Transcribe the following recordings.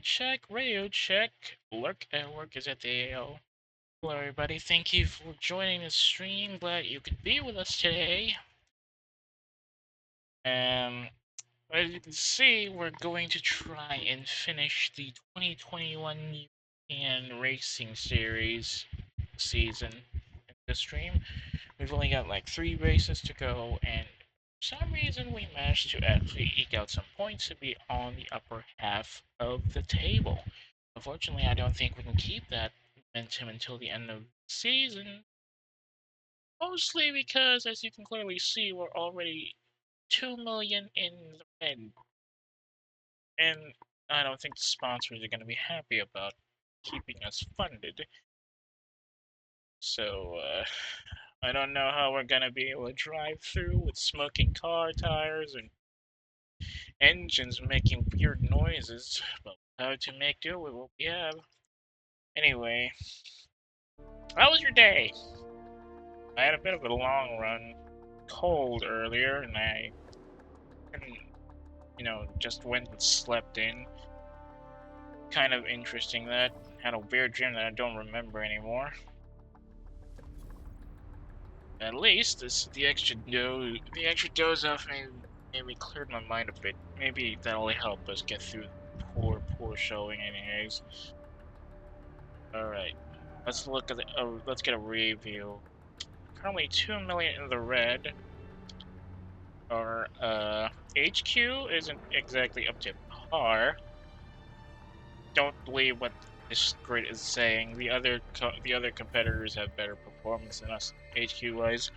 check, radio check. Lurk and work is at the AO. Hello, everybody. Thank you for joining the stream. Glad you could be with us today. As you can see, we're going to try and finish the 2021 European Racing Series season in the stream. We've only got like 3 races to go, and for some reason we managed to actually eke out some points to be on the upper half of the table. Unfortunately, I don't think we can keep that momentum until the end of the season. Mostly because, as you can clearly see, we're already 2 million in the red. And I don't think the sponsors are going to be happy about keeping us funded. So, I don't know how we're going to be able to drive through with smoking car tires and engines making weird noises, but how to make do with what we have. Anyway, how was your day? I had a bit of a long run, cold earlier, and I couldn't, just went and slept in. Kind of interesting that. Had a weird dream that I don't remember anymore. At least the extra doze off maybe cleared my mind a bit. Maybe that'll help us get through the poor showing anyways. Alright. Let's look at let's get a review. Currently 2 million in the red. Our HQ isn't exactly up to par. Don't believe what this grid is saying. The other competitors have better performance than us HQ wise.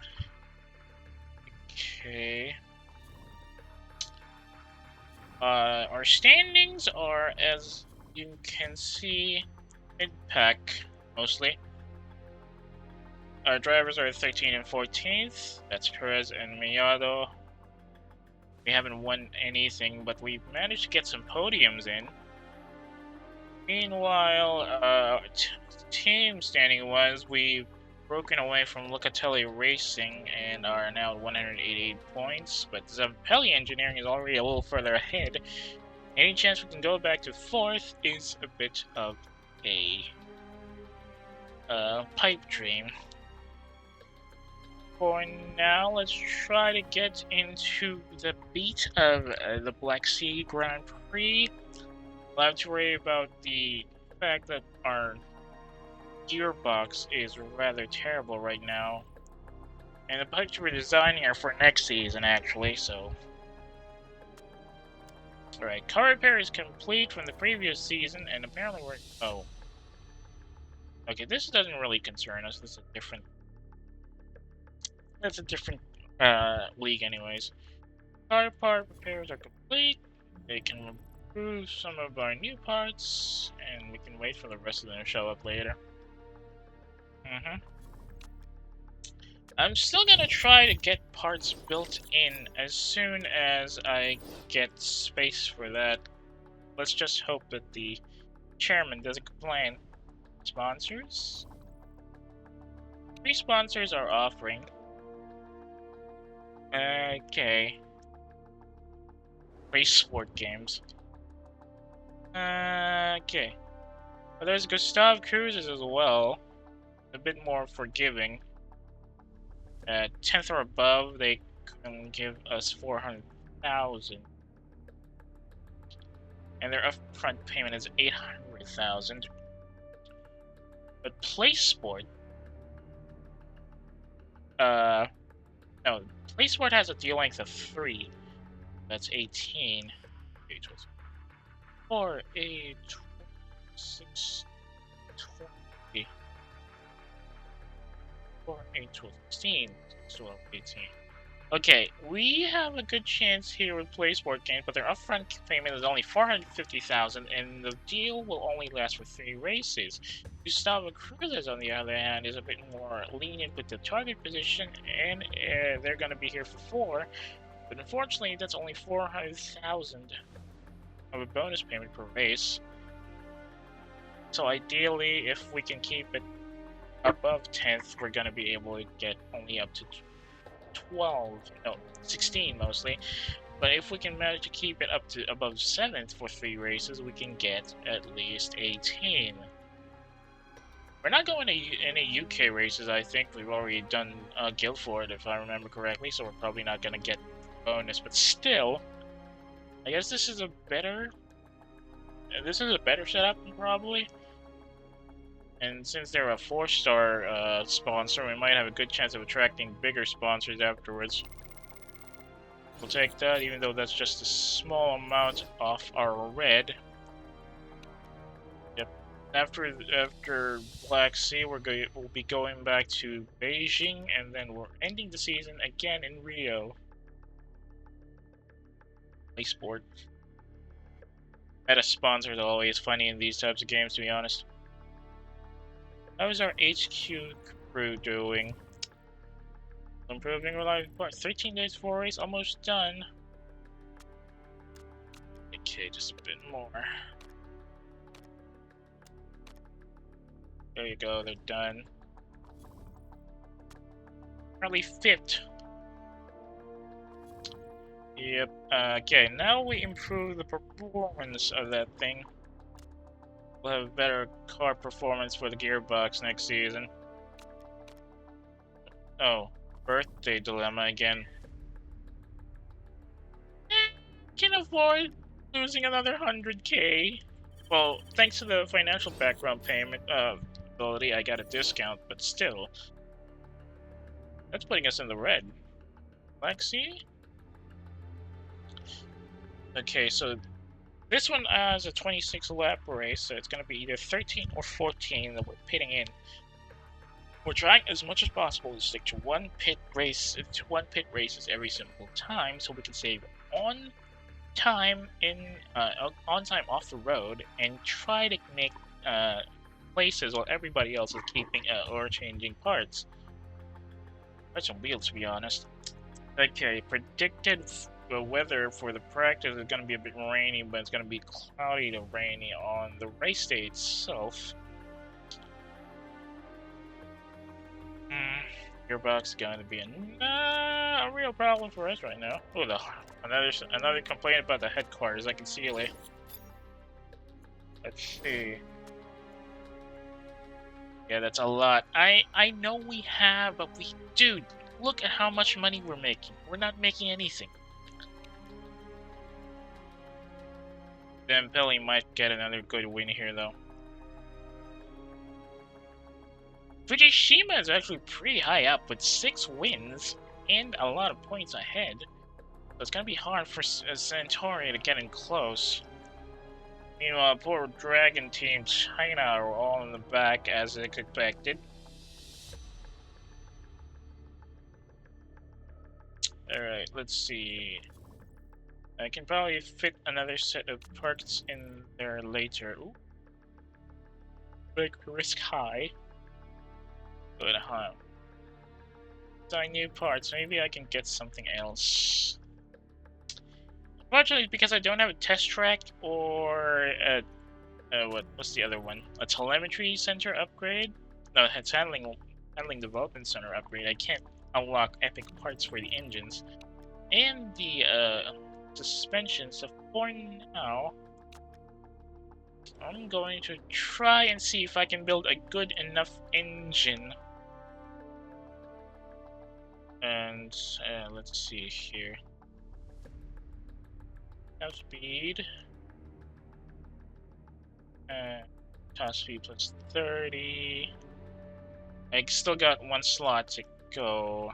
Okay. Our standings are, as you can see, mid-pack mostly. Our drivers are 13th and 14th. That's Perez and Miado. We haven't won anything, but we've managed to get some podiums in. Meanwhile, team standing wise, we've broken away from Locatelli Racing and are now at 188 points, but Zampelli Engineering is already a little further ahead. Any chance we can go back to 4th is a bit of a pipe dream. For now, let's try to get into the beat of the Black Sea Grand Prix. We'll have to worry about the fact that our gearbox is rather terrible right now. And the pipes we're designing are for next season, actually, so... Alright, car repair is complete from the previous season, and apparently we're... Oh. Okay, this doesn't really concern us. This is a different... That's a different league anyways. Car part repairs are complete. They can remove some of our new parts, and we can wait for the rest of them to show up later. I'm still gonna try to get parts built in as soon as I get space for that. Let's just hope that the chairman doesn't complain. Sponsors? 3 sponsors are offering. Okay. Race sport games. Okay. Well, there's Gustav Cruises as well. A bit more forgiving. 10th or above, they can give us 400,000. And their upfront payment is 800,000. But PlaySport... No, PlaySport has a deal length of 3. That's 18. 4, 8, 6, 20. 4, 8, 12, 16, 12, 18. Okay, we have a good chance here with PlaySport games, but their upfront payment is only 450,000, and the deal will only last for 3 races. Gustavo Cruz, on the other hand, is a bit more lenient with the target position, and they're going to be here for 4. But unfortunately, that's only 400,000 of a bonus payment per race. So ideally, if we can keep it above 10th, we're going to be able to get only up to 16 mostly. But if we can manage to keep it up to above 7th for 3 races, we can get at least 18. We're not going to any UK races, I think. We've already done Guildford, if I remember correctly, so we're probably not going to get bonus. But still, I guess this is a better setup, probably. And since they're a 4-star sponsor, we might have a good chance of attracting bigger sponsors afterwards. We'll take that, even though that's just a small amount off our red. Yep. After Black Sea, we'll be going back to Beijing, and then we're ending the season again in Rio. Sport. Meta sponsors are always funny in these types of games, to be honest. How is our HQ crew doing? Improving reliability. 13 days for race, almost done. Okay, just a bit more. There you go, they're done. Currently 5th. Yep, okay, now we improve the performance of that thing. We'll have better car performance for the gearbox next season. Oh, birthday dilemma again. Can afford losing another 100k. Well, thanks to the financial background payment ability, I got a discount, but still. That's putting us in the red. Black Sea? Okay, so this one has a 26 lap race, so it's going to be either 13 or 14 that we're pitting in. We're trying as much as possible to stick to one pit races every single time, so we can save on time off the road and try to make places while everybody else is keeping or changing parts. That's some wheels, to be honest. Okay, predicted weather for the practice is going to be a bit rainy, but it's going to be cloudy to rainy on the race day itself. Gearbox is going to be a real problem for us right now. Oh, another complaint about the headquarters. I can see you later. Let's see. Yeah, that's a lot. I know we have, but dude, look at how much money we're making. We're not making anything. Dembele might get another good win here, though. Fujishima is actually pretty high up with 6 wins and a lot of points ahead. So it's going to be hard for Centauri to get in close. Meanwhile, poor Dragon Team China are all in the back as expected. Alright, let's see. I can probably fit another set of parts in there later. Ooh. Big risk high. Good, huh? Design new parts. Maybe I can get something else. Unfortunately, because I don't have a test track or what's the other one? A telemetry center upgrade? No, it's handling development center upgrade. I can't unlock epic parts for the engines and the suspension. So for now, I'm going to try and see if I can build a good enough engine. And let's see here. Top speed. Top speed plus 30. I still got 1 slot to go.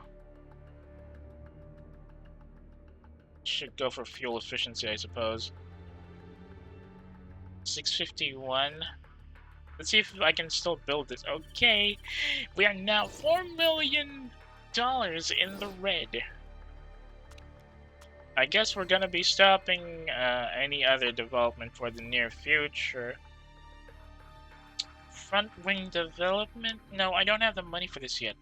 Should go for fuel efficiency, I suppose. 651. Let's see if I can still build this. Okay, we are now $4 million in the red. I guess we're gonna be stopping any other development for the near future. Front wing development? No, I don't have the money for this yet.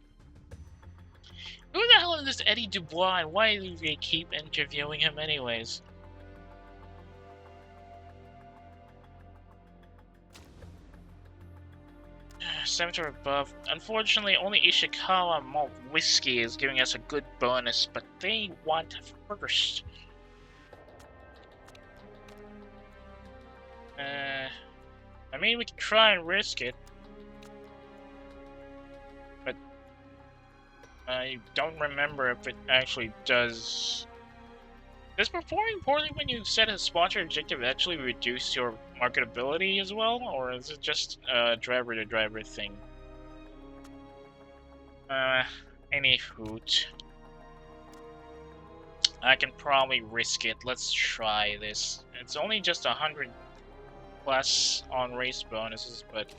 Who the hell is this Eddie Dubois, and why do they keep interviewing him anyways? Seventh or above. Unfortunately, only Ishikawa Malt Whiskey is giving us a good bonus, but they want first. mean, we can try and risk it. But I don't remember if it actually does. Does performing poorly when you set a sponsor objective actually reduce your marketability as well? Or is it just a driver-to-driver thing? Any hoot. I can probably risk it. Let's try this. It's only just 100 plus on race bonuses, but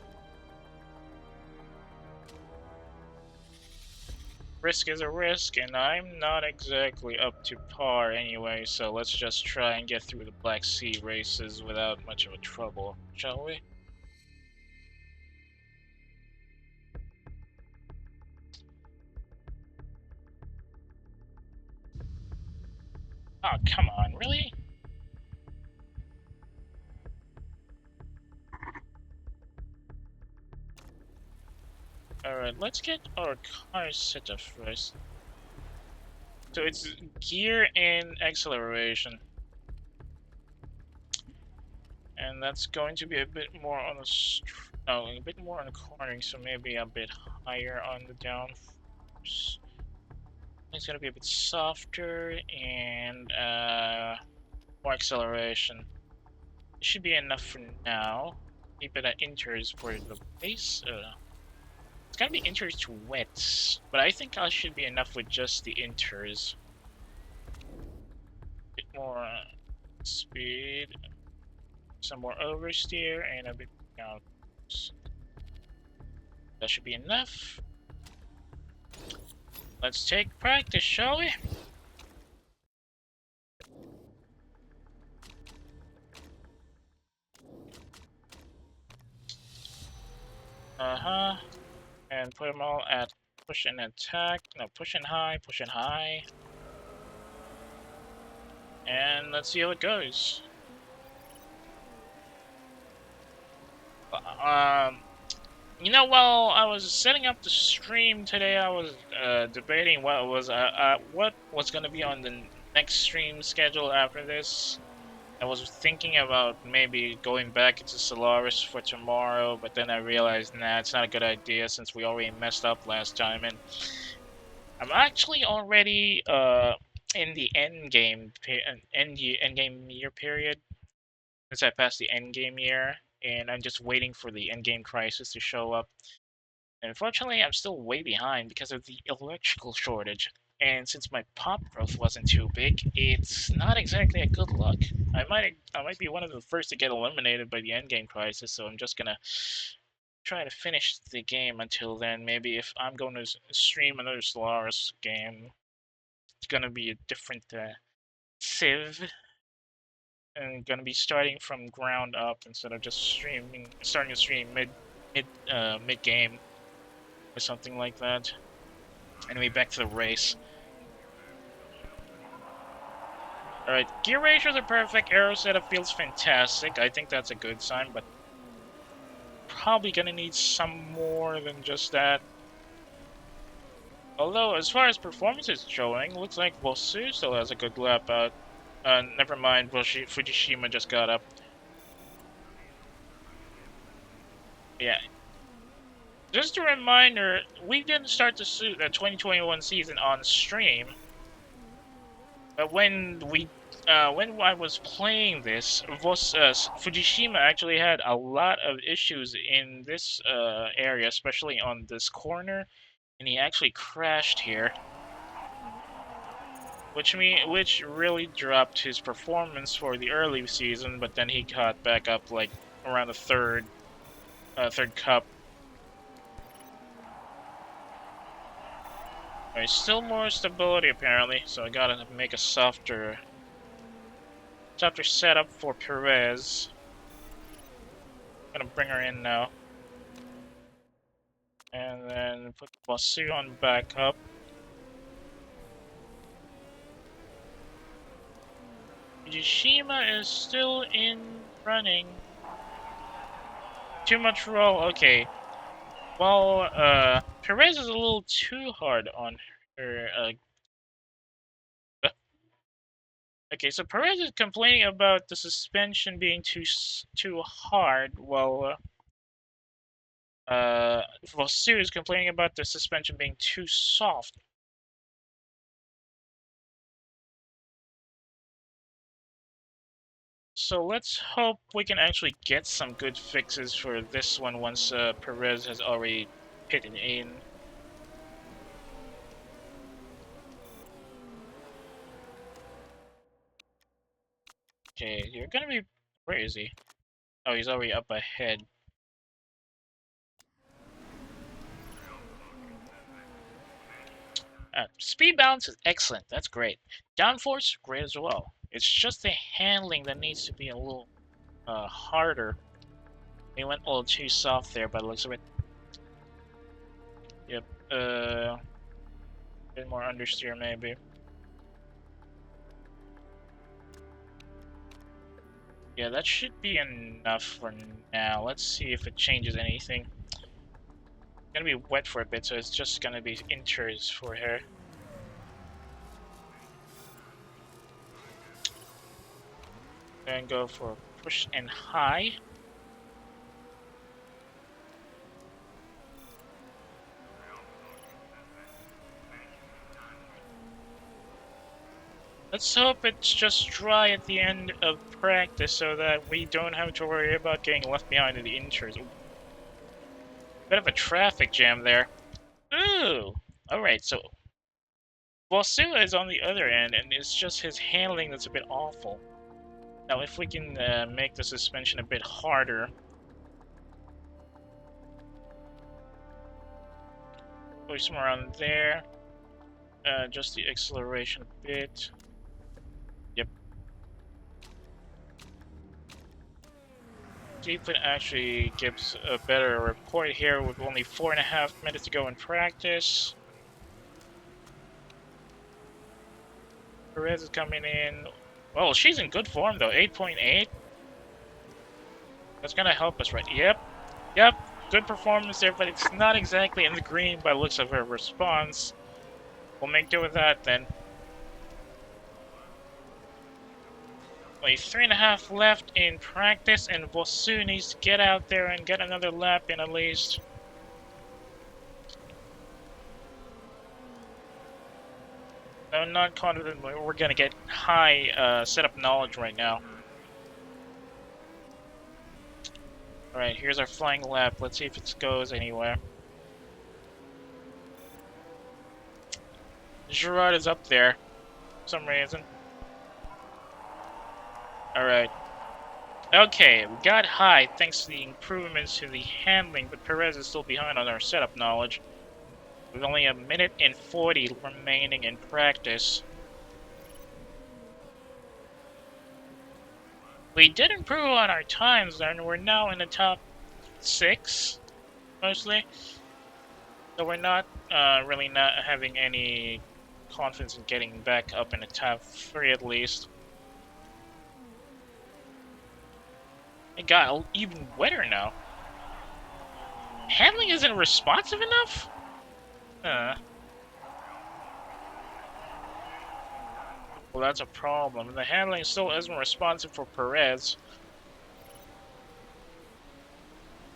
risk is a risk, and I'm not exactly up to par anyway, so let's just try and get through the Black Sea races without much of a trouble, shall we? Oh, come on, really? Alright, let's get our car set up first. So it's gear and acceleration. And that's going to be a bit more on the a bit more on the cornering, so maybe a bit higher on the downforce. It's gonna be a bit softer and more acceleration. It should be enough for now. Keep it at inters for the base. It's gonna be inters to wets, but I think I should be enough with just the inters. A bit more speed, some more oversteer, and a bit down. That should be enough. Let's take practice, shall we? And put them all at push and attack. No, push and high, push and high. And let's see how it goes. You know, while I was setting up the stream today, I was debating what was going to be on the next stream schedule after this. I was thinking about maybe going back into Solaris for tomorrow, but then I realized, nah, it's not a good idea since we already messed up last time, and I'm actually already in the end game year period since I passed the end game year, and I'm just waiting for the end game crisis to show up. Unfortunately, I'm still way behind because of the electrical shortage. And since my pop growth wasn't too big, it's not exactly a good look. I might be one of the first to get eliminated by the endgame crisis, so I'm just gonna try to finish the game until then. Maybe if I'm going to stream another Solaris game, it's gonna be a different Civ, and gonna be starting from ground up instead of just starting to stream mid game or something like that. Anyway, back to the race. Alright, gear ratios are perfect, aero setup feels fantastic. I think that's a good sign, but probably gonna need some more than just that. Although, as far as performance is showing, looks like Bosu still has a good lap out. Never mind, Fujishima just got up. Yeah. Just a reminder, we didn't start the 2021 season on stream. But when I was playing this, Fujishima actually had a lot of issues in this area, especially on this corner, and he actually crashed here, which really dropped his performance for the early season. But then he got back up like around the third cup. There's still more stability apparently, so I gotta make a softer setup for Perez. Gonna bring her in now. And then put Basu on backup. Yashima is still in running. Too much roll, okay. Well, Perez is a little too hard on her, Okay, so Perez is complaining about the suspension being too hard, while Sue is complaining about the suspension being too soft. So let's hope we can actually get some good fixes for this one once Perez has already pitted in. Okay, you're gonna be... Where is he? Oh, he's already up ahead. Speed balance is excellent. That's great. Downforce, great as well. It's just the handling that needs to be a little harder. They went a little too soft there by the looks of it. Yep. A bit more understeer maybe. Yeah, that should be enough for now. Let's see if it changes anything. It's gonna be wet for a bit, so it's just gonna be inches for her. Then go for push and high. Let's hope it's just dry at the end of practice so that we don't have to worry about getting left behind in the inters. Bit of a traffic jam there. Ooh! Alright, so Bosua is on the other end, and it's just his handling that's a bit awful. Now, if we can make the suspension a bit harder... Go somewhere around there. Just the acceleration a bit. Yep. Keyta actually gives a better report here with only 4.5 minutes to go in practice. Perez is coming in. Well, she's in good form though. 8.8. That's gonna help us, right? Yep. Good performance there, but it's not exactly in the green by the looks of her response. We'll make do with that then. Only 3.5 left in practice, and Bosu needs to get out there and get another lap in at least. I'm not confident we're gonna get high setup knowledge right now. Alright, here's our flying lap. Let's see if it goes anywhere. Gerard is up there for some reason. Alright. Okay, we got high thanks to the improvements to the handling, but Perez is still behind on our setup knowledge. With only 1 minute and 40 remaining in practice. We did improve on our times, and we're now in the top 6, mostly. So we're not really not having any confidence in getting back up in the top 3 at least. It got even wetter now. Handling isn't responsive enough? Well, that's a problem. The handling still isn't responsive for Perez.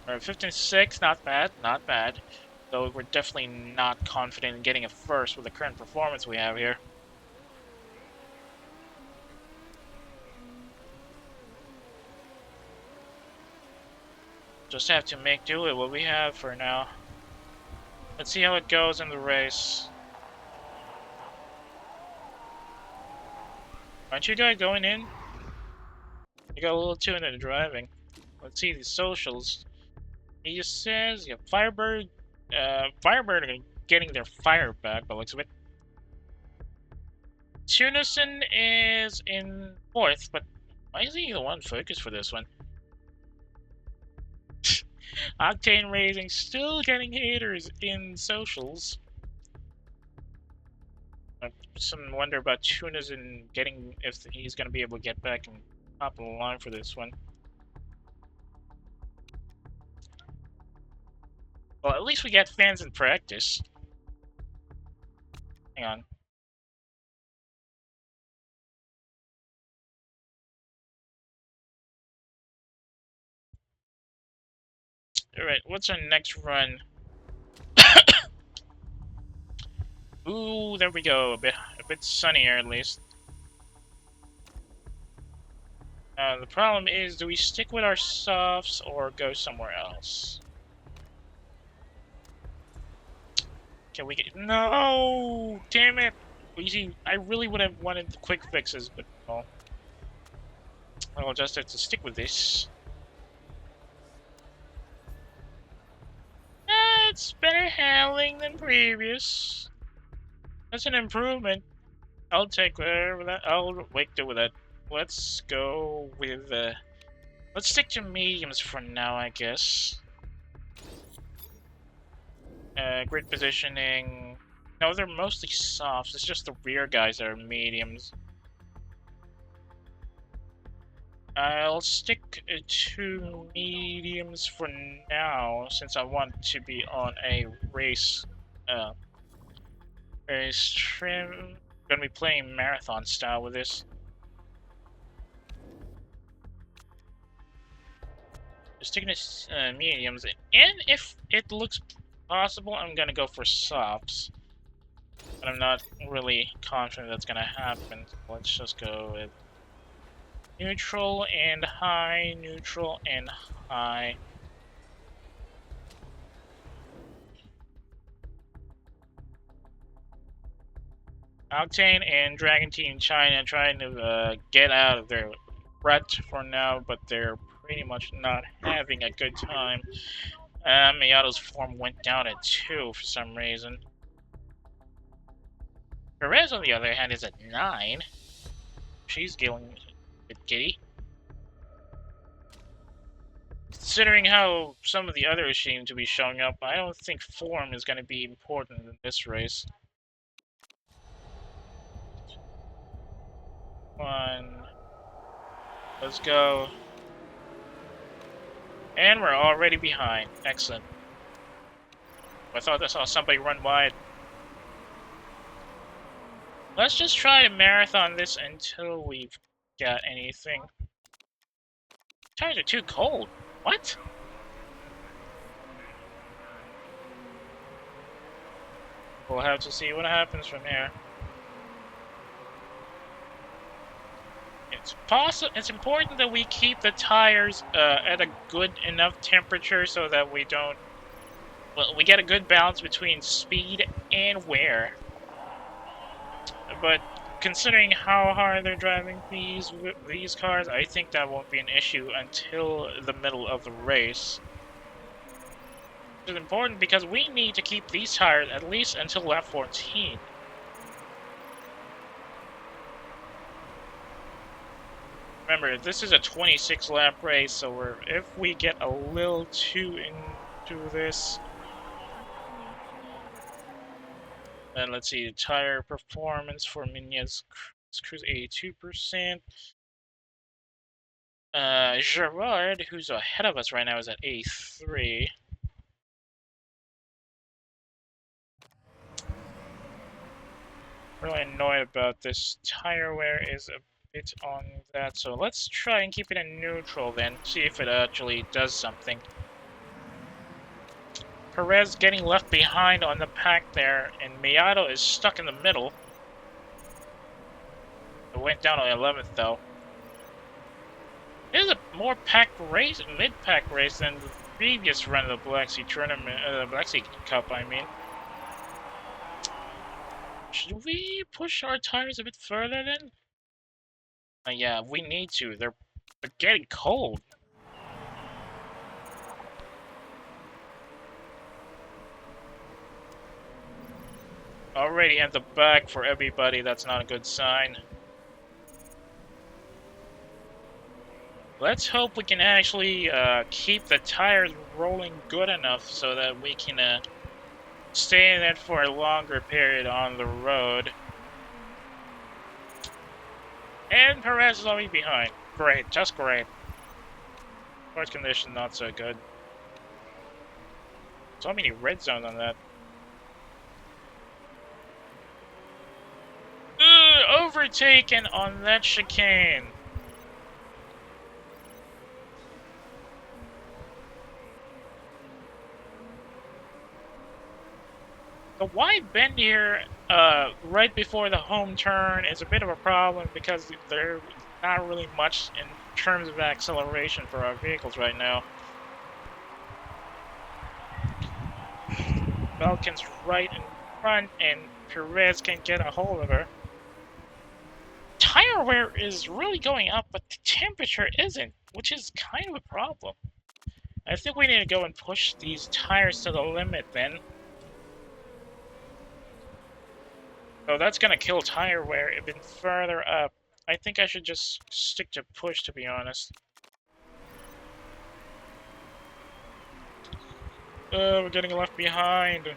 Alright, 15.6, not bad, not bad. Though we're definitely not confident in getting a first with the current performance we have here. Just have to make do with what we have for now. Let's see how it goes in the race. Aren't you guys going in? You got a little too into driving. Let's see the socials. He just says, yeah, Firebird are getting their fire back by the looks of it. Tunison is in 4th, but why is he the one focused for this one? Octane Racing still getting haters in socials. Some wonder about Tunas and getting if he's going to be able to get back and top of the line for this one. Well, at least we got fans in practice. Hang on. Alright, what's our next run? Ooh, there we go. A bit sunnier at least. The problem is, do we stick with our softs or go somewhere else? Can we get... No! Damn it! You see, I really would have wanted the quick fixes, but well, I'll just have to stick with this. It's better handling than previous. That's an improvement. I'll take whatever that. I'll wait with that. Let's go with let's stick to mediums for now, I guess. Grid positioning. No, they're mostly softs. It's just the rear guys that are mediums. I'll stick to mediums for now, since I want to be on a race trim. Gonna be playing marathon style with this. Just sticking to mediums, and if it looks possible, I'm gonna go for softs. But I'm not really confident that's gonna happen. So let's just go with neutral and high, neutral and high. Octane and Dragon Team China trying to get out of their rut for now, but they're pretty much not having a good time. Miyato's form went down at 2 for some reason. Perez, on the other hand, is at 9. She's getting a bit giddy. Considering how some of the others seem to be showing up, I don't think form is going to be important in this race. Come on. Let's go. And we're already behind. Excellent. I thought I saw somebody run wide. Let's just try to marathon this until we've got anything. Tires are too cold. What? We'll have to see what happens from here. It's important that we keep the tires at a good enough temperature so that we don't... Well, we get a good balance between speed and wear. But considering how hard they're driving these cars, I think that won't be an issue until the middle of the race. It's important because we need to keep these tires at least until lap 14. Remember, this is a 26 lap race, so if we get a little too into this, then let's see, tire performance for Minya's cruise 82%. Gerard, who's ahead of us right now, is at 83. Really annoyed about this. Tire wear is a bit on that, so let's try and keep it in neutral then, see if it actually does something. Perez getting left behind on the pack there, and Miyato is stuck in the middle. It went down on 11th though. It is a more packed race, mid-pack race than the previous run of the Black Sea tournament, Black Sea Cup, I mean. Should we push our tires a bit further then? Yeah, we need to. They're getting cold. Already at the back for everybody, that's not a good sign. Let's hope we can actually keep the tires rolling good enough so that we can stay in it for a longer period on the road. And Perez is already behind. Great, just great. Course condition not so good. So many red zones on that. Overtaken on that chicane. The wide bend here, right before the home turn is a bit of a problem because there's not really much in terms of acceleration for our vehicles right now. Falcon's right in front, and Perez can get a hold of her. Tire wear is really going up, but the temperature isn't, which is kind of a problem. I think we need to go and push these tires to the limit then. So that's gonna kill tire wear even further up. I think I should just stick to push, to be honest. We're getting left behind.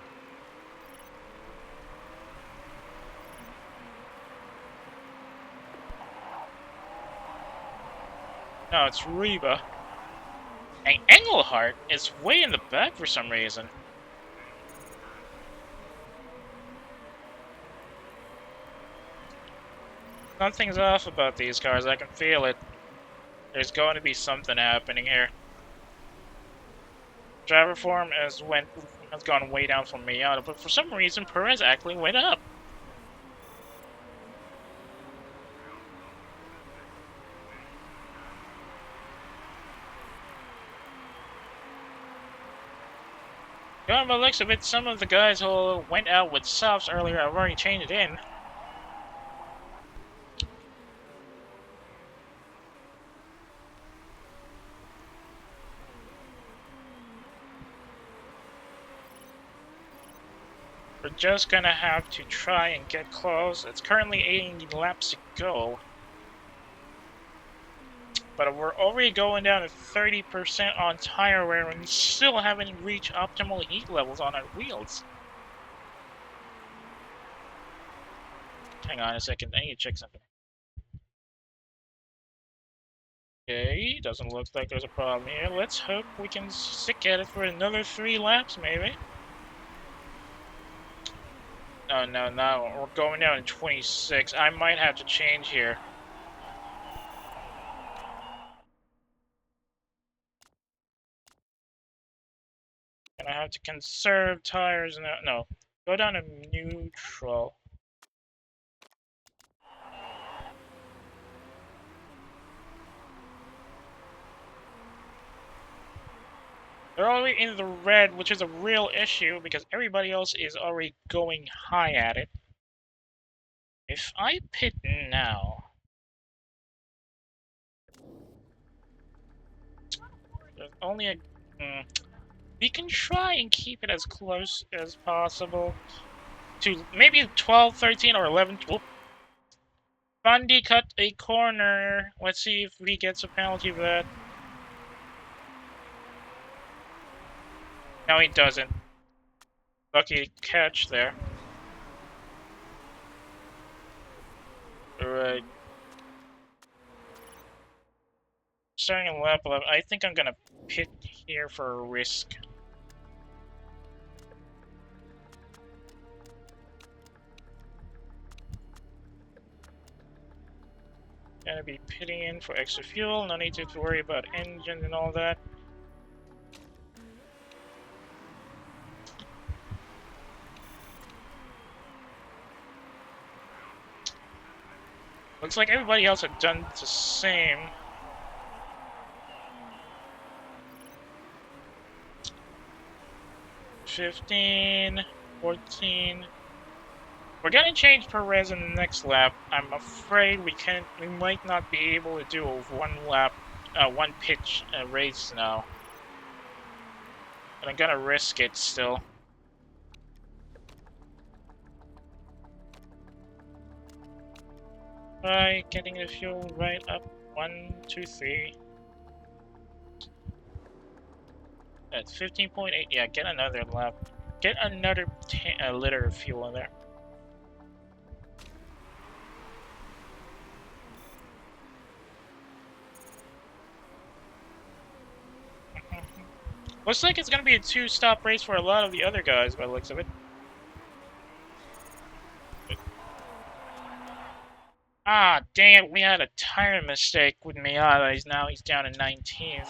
No, it's Reba. And Engelhart is way in the back for some reason. Something's off about these cars, I can feel it. There's going to be something happening here. Driver form has gone way down for Miata, but for some reason Perez actually went up. Going by the looks of it, some of the guys who went out with softs earlier have already changed it in. We're just gonna have to try and get close. It's currently 80 laps to go. But we're already going down to 30% on tire wear and still haven't reached optimal heat levels on our wheels. Hang on a second, I need to check something. Okay, doesn't look like there's a problem here. Let's hope we can stick at it for another 3 laps, maybe. Oh, no, we're going down to 26. I might have to change here. Gonna have to conserve tires now. No, go down to neutral. They're already in the red, which is a real issue because everybody else is already going high at it. If I pit now, there's only a... we can try and keep it as close as possible to maybe 12, 13, or 11. Whoop. Bundy cut a corner. Let's see if he gets a penalty for that. No, he doesn't. Lucky catch there. Alright. Starting in lap 11. I think I'm gonna pit here for a risk. Gonna be pitting in for extra fuel. No need to worry about engine and all that. Looks like everybody else had done the same. $15, $14. We're gonna change Perez in the next lap. I'm afraid we might not be able to do a one pitch race now. But I'm gonna risk it still. By getting the fuel right up. 1, 2, 3. That's 15.8. Yeah, get another lap. Get another liter of fuel in there. Looks like it's gonna be a 2-stop race for a lot of the other guys by the looks of it. Ah, dang it, we had a tire mistake with Miata. He's down to 19th.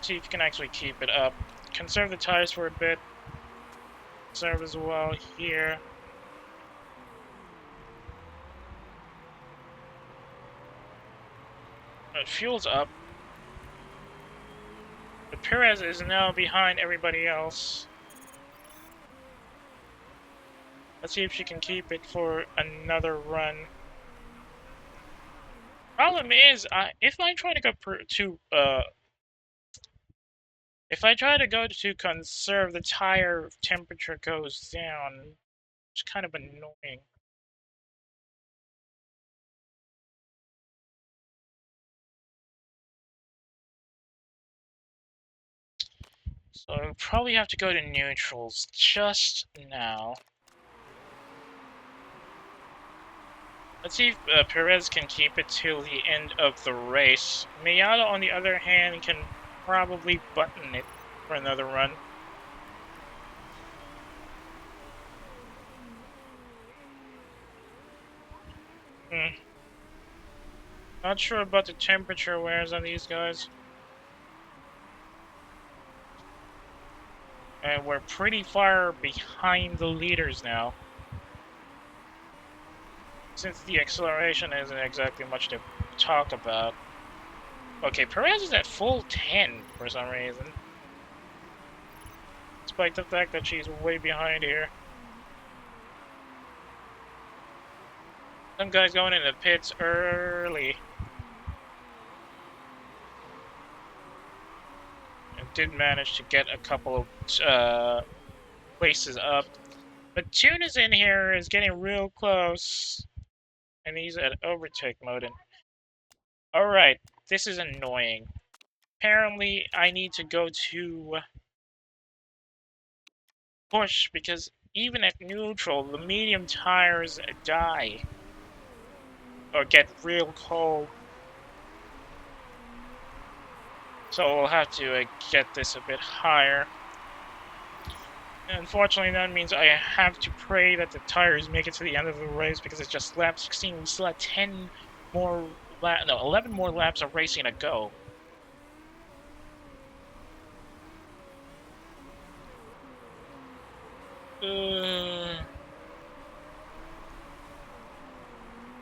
See if you can actually keep it up. Conserve the tires for a bit. Conserve as well here. Fuel's up. But Perez is now behind everybody else. Let's see if she can keep it for another run. Problem is, if I try to go if I try to go to conserve, the tire temperature goes down. It's kind of annoying. So I'll probably have to go to neutrals just now. Let's see if Perez can keep it till the end of the race. Miata, on the other hand, can probably button it for another run. Not sure about the temperature wares on these guys. And we're pretty far behind the leaders now. Since the acceleration isn't exactly much to talk about. Okay, Perez is at full 10 for some reason. Despite the fact that she's way behind here. Some guy's going into pits early. And did manage to get a couple of places up. But Tuna's in here is getting real close. And he's at overtake mode. Alright, this is annoying. Apparently, I need to go to push because even at neutral, the medium tires die. Or get real cold. So we'll have to get this a bit higher. Unfortunately, that means I have to pray that the tires make it to the end of the race because it's just lap 16. We still have 10 more 11 more laps of racing to go.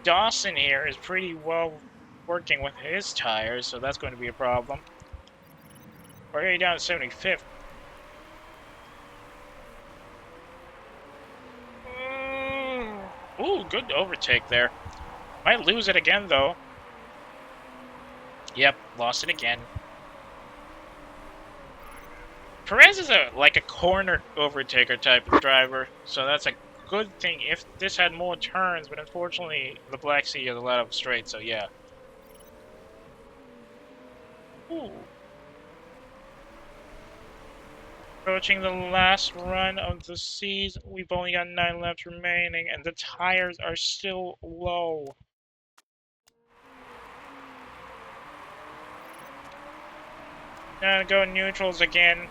Dawson here is pretty well working with his tires, so that's going to be a problem. We're already down to 75th. Ooh, good overtake there. Might lose it again, though. Yep, lost it again. Perez is like a corner overtaker type of driver, so that's a good thing if this had more turns, but unfortunately the Black Sea has a lot of straight, so yeah. Ooh. Approaching the last run of the season, we've only got 9 laps remaining, and the tires are still low. Now go neutrals again.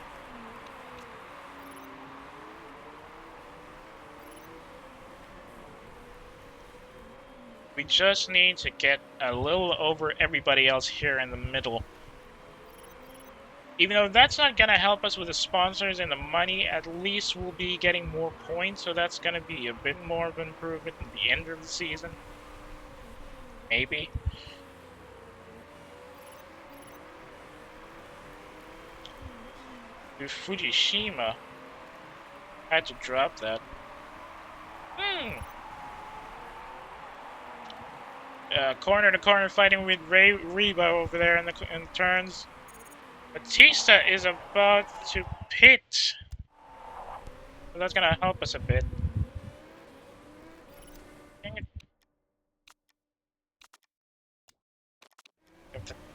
We just need to get a little over everybody else here in the middle. Even though that's not going to help us with the sponsors and the money, at least we'll be getting more points, so that's going to be a bit more of an improvement at the end of the season. Maybe. With Fujishima. Had to drop that. Corner to corner fighting with Reba over there in the turns. Batista is about to pit. So that's going to help us a bit.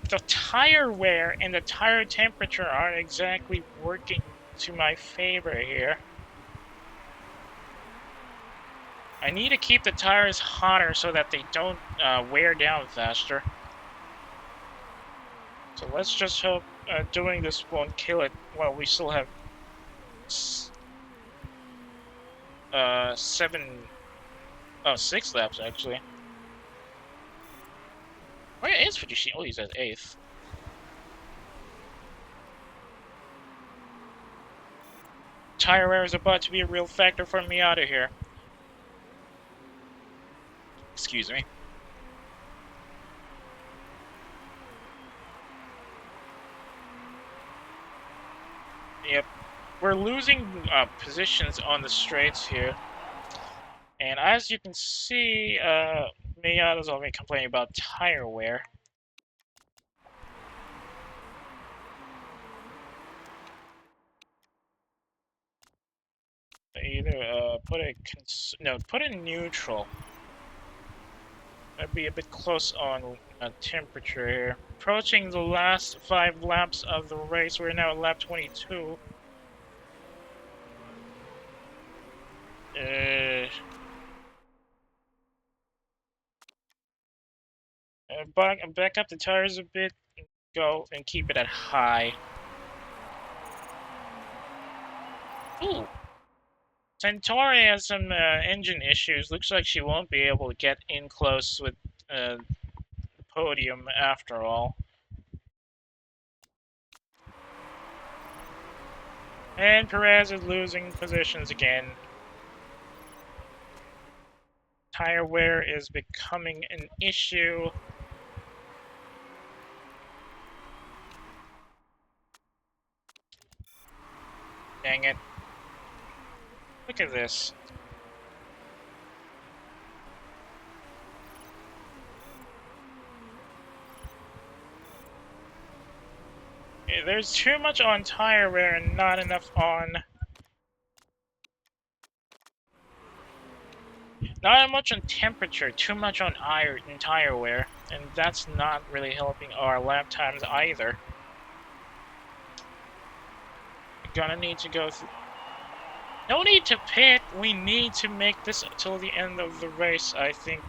The tire wear and the tire temperature aren't exactly working to my favor here. I need to keep the tires hotter so that they don't wear down faster. So let's just hope doing this won't kill it while we still have 6 laps actually. Where is Fujishima? Oh, he's at 8th. tire wear is about to be a real factor for Miata here. Excuse me. Yep. We're losing positions on the straights here. And as you can see, Miata's already complaining about tire wear. Either put it neutral. That'd be a bit close on temperature here. Approaching the last 5 laps of the race, we're now at lap 22. Back up the tires a bit, go and keep it at high. Ooh! Centauri has some engine issues. Looks like she won't be able to get in close with the podium after all. And Perez is losing positions again. Tire wear is becoming an issue. Dang it. Look at this. There's too much on tire wear and not enough on... Not much on temperature, too much on tire wear. And that's not really helping our lap times either. Gonna need to go through... No need to pit, we need to make this till the end of the race, I think.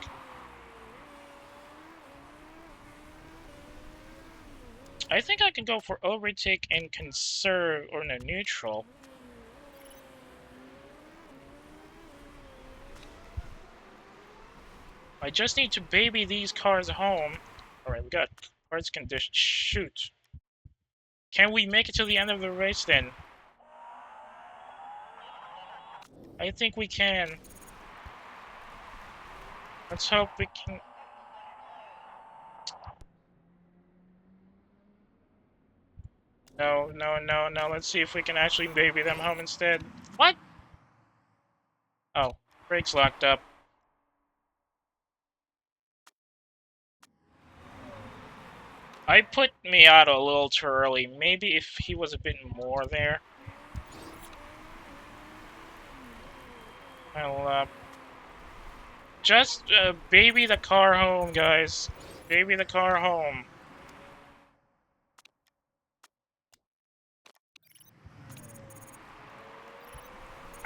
I think I can go for overtake and conserve, or no, neutral. I just need to baby these cars home. Alright, we got parts condition. Shoot. Can we make it to the end of the race then? I think we can. Let's hope we can... No, no, no, no. Let's see if we can actually baby them home instead. What? Oh, brakes locked up. I put Miata a little too early. Maybe if he was a bit more there. I'll, just, baby the car home, guys. Baby the car home.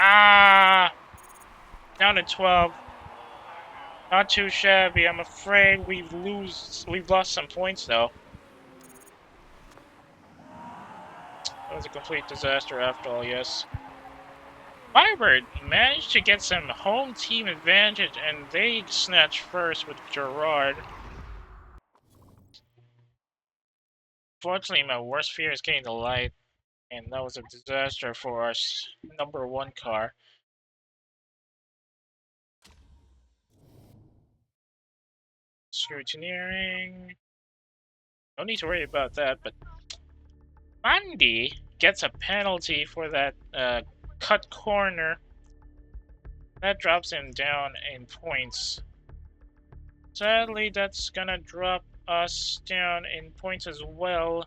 Ah! Down to 12. Not too shabby. I'm afraid we've lost some points, though. That was a complete disaster after all, yes. Firebird managed to get some home team advantage, and they snatched first with Gerard. Fortunately, my worst fear is getting the light, and that was a disaster for our #1 car. Scrutineering. No need to worry about that, but Andy gets a penalty for that cut corner. That drops him down in points. Sadly, that's gonna drop us down in points as well.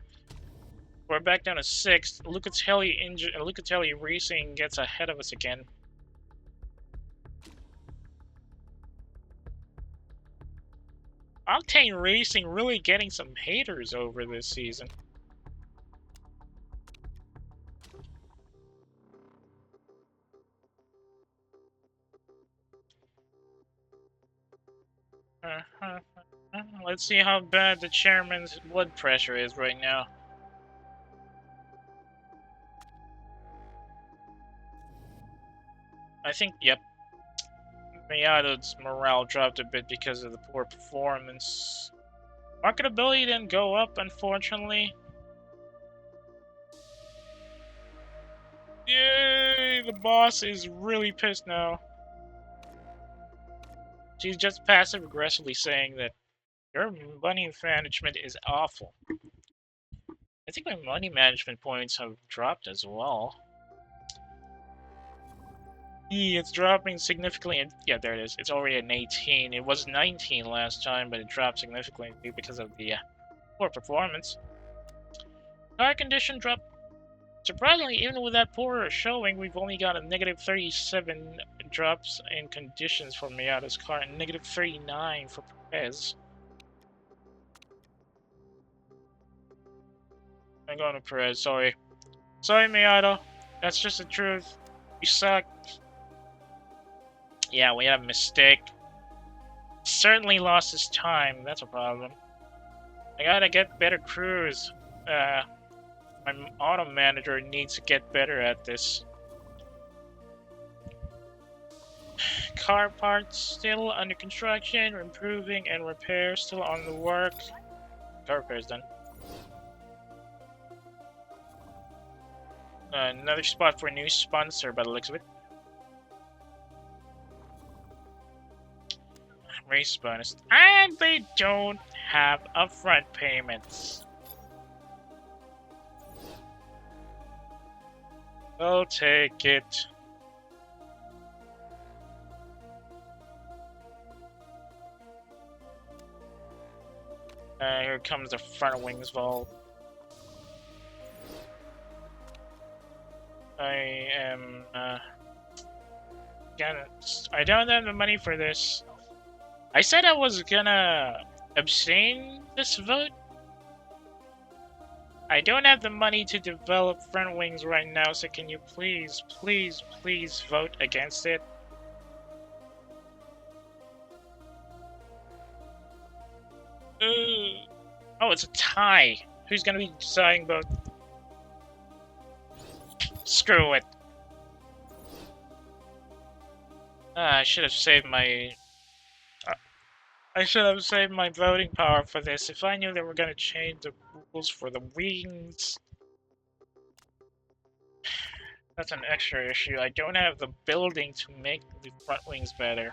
We're back down to 6th. Lucatelli Racing gets ahead of us again. Octane Racing really getting some haters over this season. Let's see how bad the chairman's blood pressure is right now. I think, yep. Miata's morale dropped a bit because of the poor performance. Marketability didn't go up, unfortunately. Yay! The boss is really pissed now. She's just passive aggressively saying that your money management is awful. I think my money management points have dropped as well. It's dropping significantly. Yeah, there it is. It's already an 18. It was 19 last time, but it dropped significantly because of the poor performance. Car condition dropped. Surprisingly, even with that poor showing, we've only got a negative 37 drops in conditions for Miata's car and negative 39 for Perez. I'm going to Perez, sorry. Sorry, Miata. That's just the truth. You suck. Yeah, we had a mistake. Certainly lost his time, that's a problem. I gotta get better crews. My auto manager needs to get better at this. Car parts still under construction, improving, and repair still on the work. Car repair's done. Another spot for a new sponsor by the looks of it. Race bonus. And they don't have upfront payments. I'll take it. Here comes the front wings vault. I am I don't have the money for this. I said I was gonna abstain this vote. I don't have the money to develop front wings right now, so can you please, please, please vote against it? Oh, it's a tie. Who's gonna be deciding both? Screw it. I should have saved my... I should have saved my voting power for this. If I knew they were gonna change the rules for the wings... That's an extra issue. I don't have the building to make the front wings better.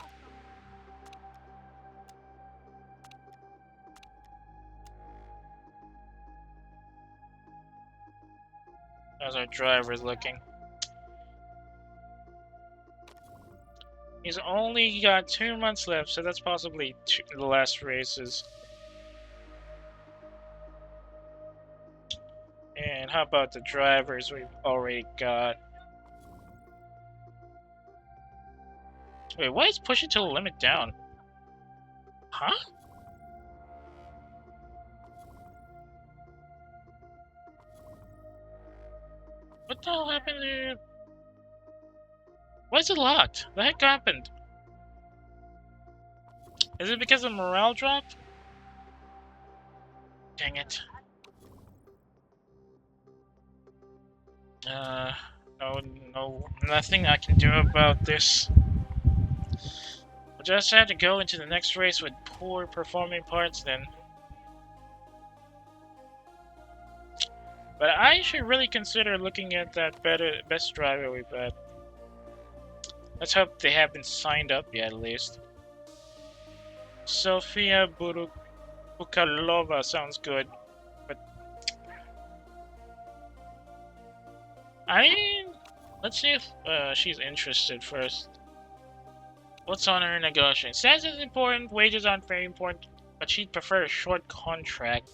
How's our driver looking? He's only got 2 months left, so that's possibly the last races. And how about the drivers we've already got? Wait, why is push it to the limit down? Huh? What the hell happened there? Why is it locked? The heck happened? Is it because of morale drop? Dang it. No, nothing I can do about this. We'll just have to go into the next race with poor performing parts then. But I should really consider looking at that best driver we've had. Let's hope they haven't signed up yet, at least. Sofia Bukalova sounds good, but I mean, let's see if she's interested first. What's on her negotiation? Says it's important, wages aren't very important, but she'd prefer a short contract.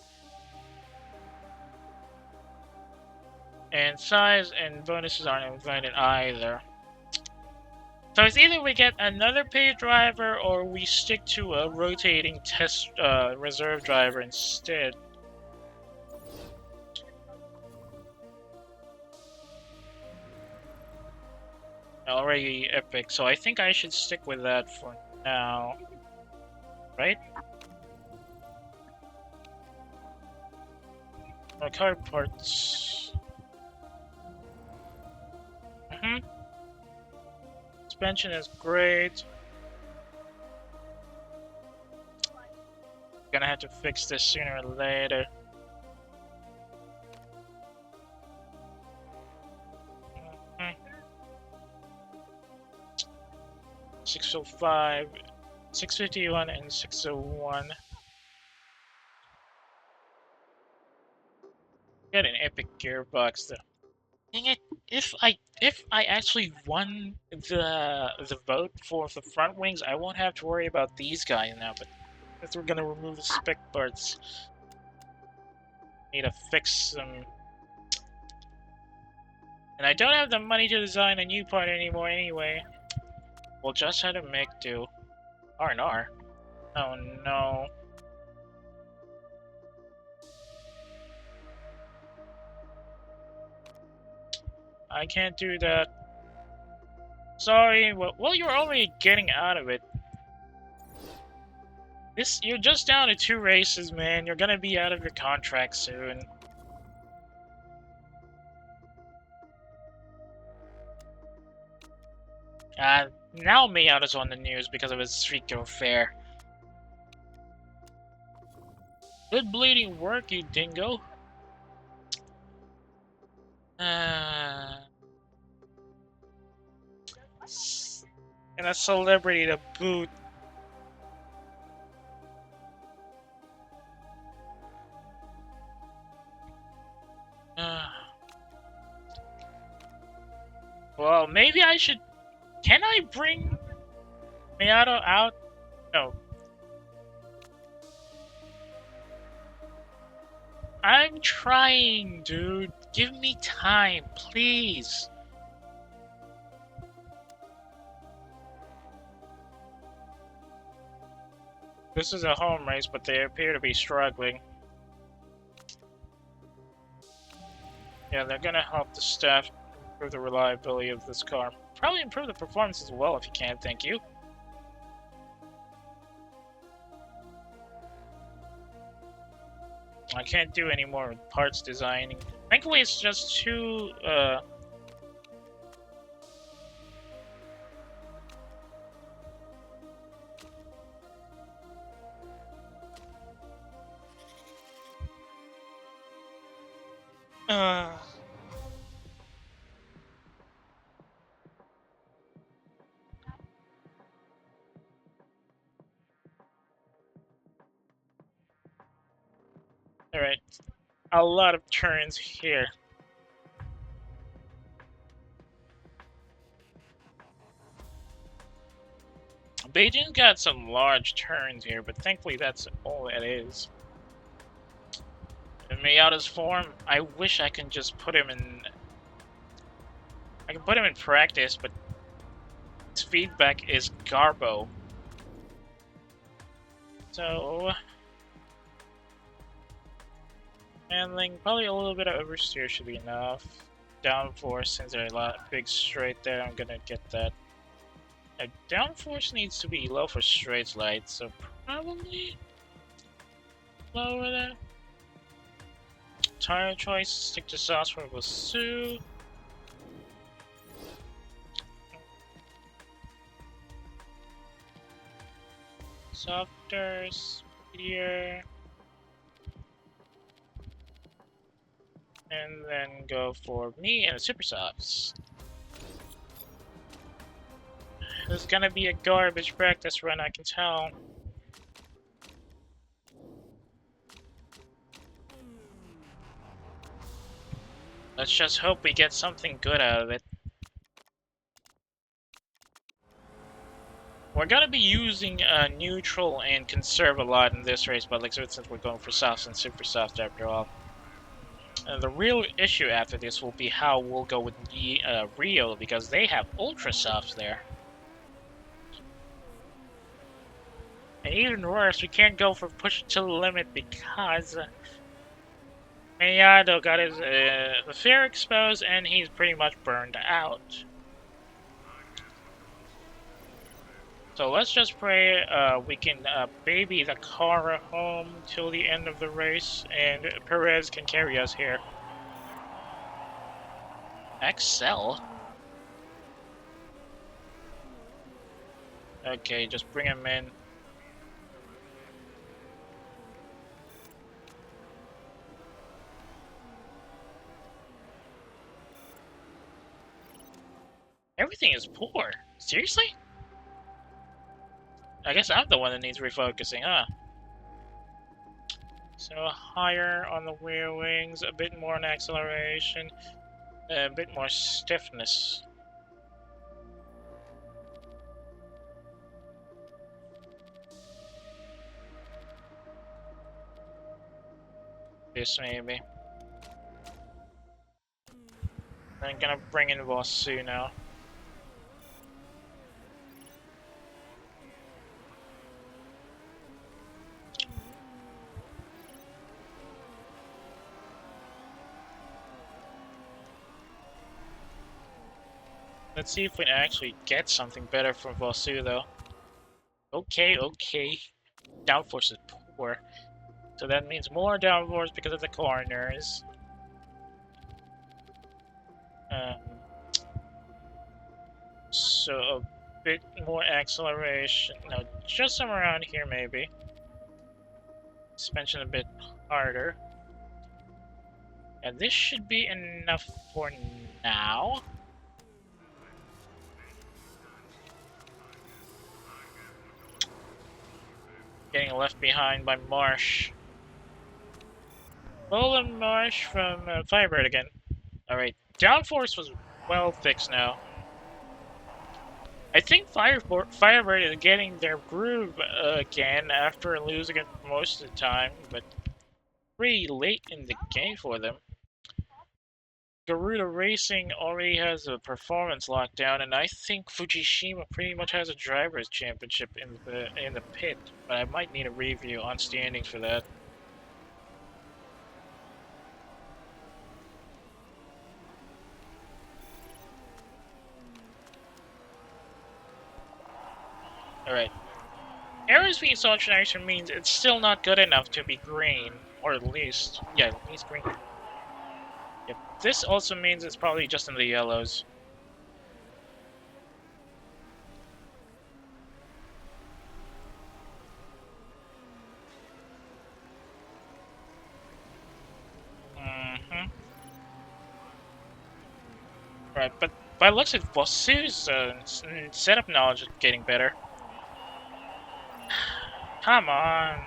And size and bonuses aren't invited either. So it's either we get another paid driver or we stick to a rotating test reserve driver instead. Already epic, so I think I should stick with that for now. Right? Car parts. Suspension is great. Gonna have to fix this sooner or later. 605, 651, and 601. Get an epic gearbox though. Dang it! If I actually won the vote for the front wings, I won't have to worry about these guys now. But since we're gonna remove the spec parts, need to fix them. And I don't have the money to design a new part anymore anyway. We'll just have to make do. R&R. Oh no. I can't do that. Sorry, well you're already getting out of it. You're just down to 2 races, man. You're gonna be out of your contract soon. Now Mayata's on the news because of his streaker affair. Good bleeding work, you dingo. And a celebrity to boot. Well, maybe I should... Can I bring Miyato out? No. I'm trying, dude. Give me time, please. This is a home race, but they appear to be struggling. Yeah, they're gonna help the staff improve the reliability of this car. Probably improve the performance as well if you can, thank you. I can't do any more parts designing. Thankfully, it's just two, Alright. A lot of turns here. Beijing's got some large turns here, but thankfully that's all it is. In Miyata's form, I wish I can just put him in... I can put him in practice, but his feedback is garbo. So... handling, probably a little bit of oversteer should be enough. Downforce, since there's a lot big straight there, I'm gonna get that. Now, downforce needs to be low for straight lights, so probably lower that. Tire choice, stick to sauce for Wasu. Softer, speedier. And then go for me and the super softs. This is gonna be a garbage practice run, I can tell. Let's just hope we get something good out of it. We're gonna be using neutral and conserve a lot in this race, but like since we're going for softs and super soft after all. The real issue after this will be how we'll go with Rio, because they have ultra softs there. And even worse, we can't go for push it to the limit because Miyato got his affair exposed and he's pretty much burned out. So let's just pray we can baby the car home till the end of the race, and Perez can carry us here. Excel? Okay, just bring him in. Everything is poor. Seriously? I guess I'm the one that needs refocusing, huh? So higher on the rear wings, a bit more on acceleration, a bit more stiffness. This maybe. I'm gonna bring in Vosu now. Let's see if we can actually get something better from Vosu though. Okay, okay. Downforce is poor. So that means more downforce because of the corners. So a bit more acceleration. No, just somewhere around here maybe. Suspension a bit harder. And this should be enough for now. Getting left behind by Marsh. Roland Marsh from Firebird again. Alright, downforce was well fixed now. I think Firebird is getting their groove again after losing it most of the time, but pretty late in the game for them. Garuda Racing already has a performance lockdown, and I think Fujishima pretty much has a driver's championship in the pit. But I might need a review on standings for that. All right. Aerospeed saturation means it's still not good enough to be green, or at least green. Yep. This also means it's probably just in the yellows. Right, but by looks at Vosu's setup knowledge is getting better. Come on.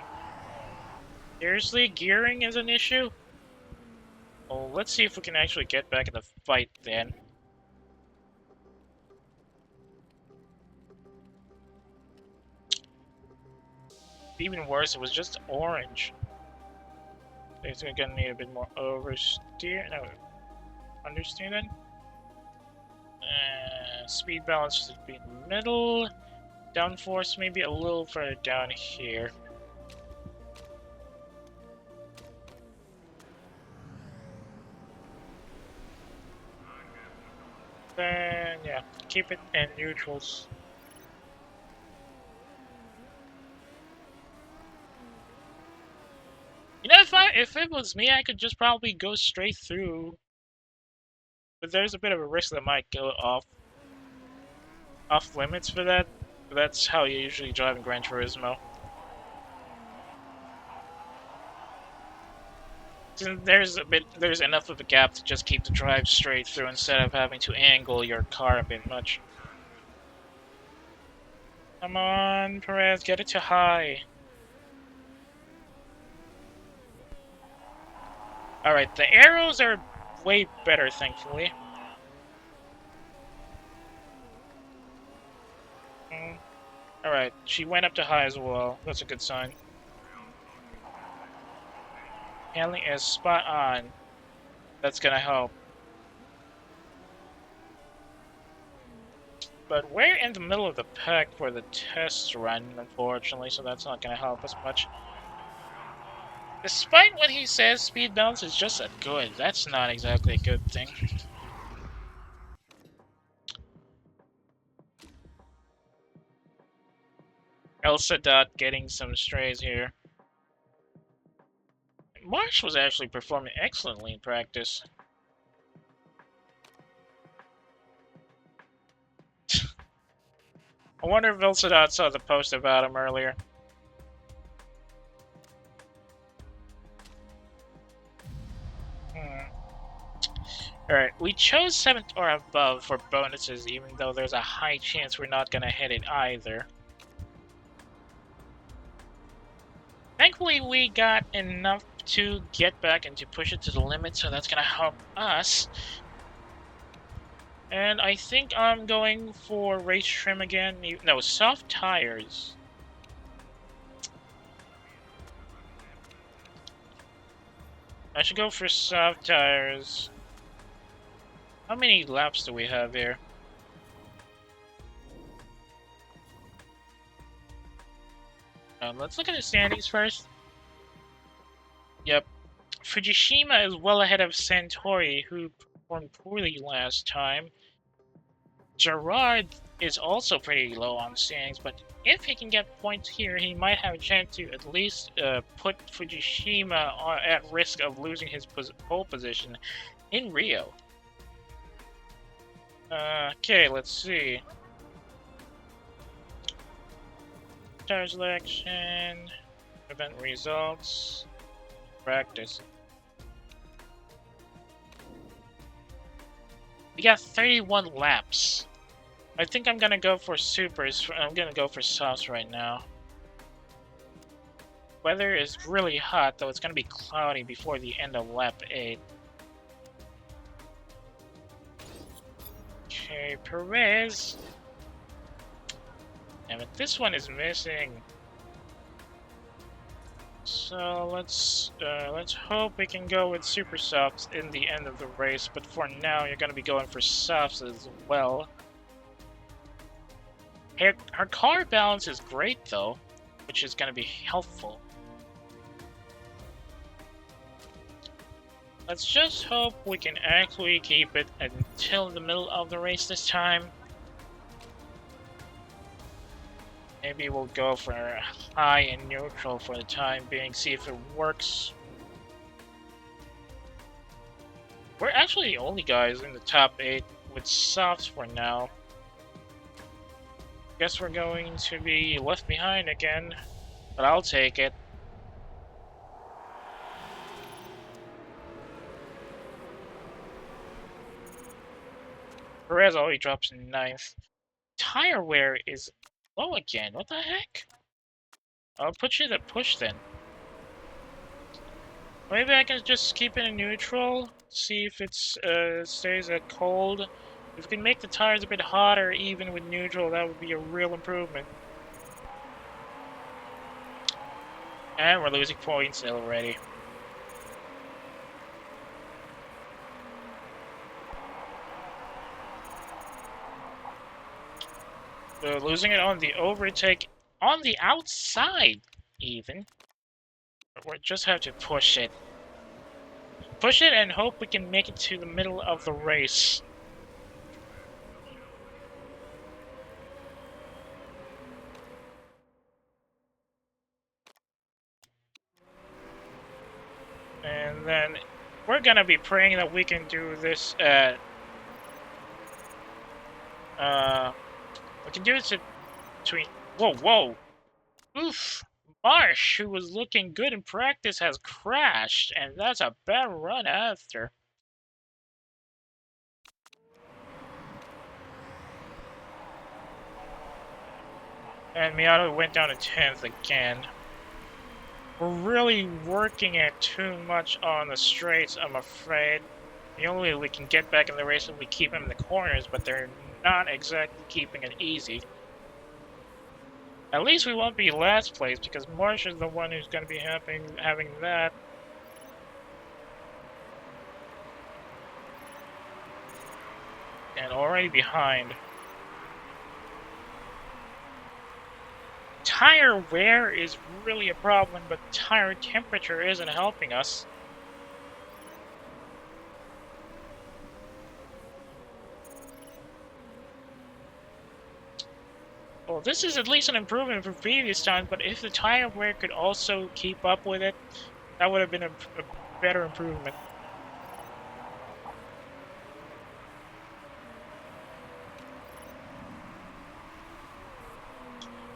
Seriously, gearing is an issue? Well, let's see if we can actually get back in the fight then. Even worse, it was just orange. I think we're gonna need a bit more oversteer. No, understeer then. Speed balance should be in the middle. Downforce maybe a little further down here. Then yeah, keep it in neutrals. You know, if it was me, I could just probably go straight through. But there's a bit of a risk that might go off limits for that. But that's how you usually drive in Gran Turismo. There's enough of a gap to just keep the drive straight through instead of having to angle your car a bit much. Come on, Perez, get it to high. Alright, the arrows are way better, thankfully. Alright, she went up to high as well. That's a good sign. Handling is spot on. That's gonna help. But we're in the middle of the pack for the test run, unfortunately, so that's not gonna help us much. Despite what he says, speed balance is just as good. That's not exactly a good thing. Elsa Dot getting some strays here. Marsh was actually performing excellently in practice. I wonder if Elsa Dot saw the post about him earlier. Alright, we chose 7th or above for bonuses, even though there's a high chance we're not gonna hit it either. Luckily, we got enough to get back and to push it to the limit, so that's gonna help us. And I think I'm going for race trim again. No, soft tires. I should go for soft tires. How many laps do we have here? Let's look at the standings first. Yep. Fujishima is well ahead of Santori, who performed poorly last time. Gerard is also pretty low on standings, but if he can get points here, he might have a chance to at least put Fujishima at risk of losing his pole position in Rio. Okay, let's see. Tire selection, event results, practice. We got 31 laps. I think I'm gonna go for supers. I'm gonna go for softs right now. Weather is really hot, though it's gonna be cloudy before the end of lap 8. Okay, Perez. Damn it, this one is missing. So let's hope we can go with super softs in the end of the race. But for now, you're gonna be going for softs as well. Her car balance is great though, which is gonna be helpful. Let's just hope we can actually keep it until the middle of the race this time. Maybe we'll go for high and neutral for the time being, see if it works. We're actually the only guys in the top 8 with softs for now. Guess we're going to be left behind again, but I'll take it. Perez already drops in 9th. Tire wear is low again. What the heck? I'll put you at push then. Maybe I can just keep it in neutral, see if it stays at cold. If we can make the tires a bit hotter even with neutral, that would be a real improvement. And we're losing points already. Losing it on the overtake, on the outside even. We just have to push it. Push it and hope we can make it to the middle of the race. And then we're gonna be praying that we can do this at... we can do this between... Whoa! Oof! Marsh, who was looking good in practice, has crashed, and that's a bad run after. And Miato went down to 10th again. We're really working it too much on the straights, I'm afraid. The only way we can get back in the race is if we keep them in the corners, but they're not exactly keeping it easy. At least we won't be last place, because Marsh is the one who's going to be having that. And already behind. Tire wear is really a problem, but tire temperature isn't helping us. Well, this is at least an improvement from previous times, but if the tire wear could also keep up with it, that would have been a better improvement.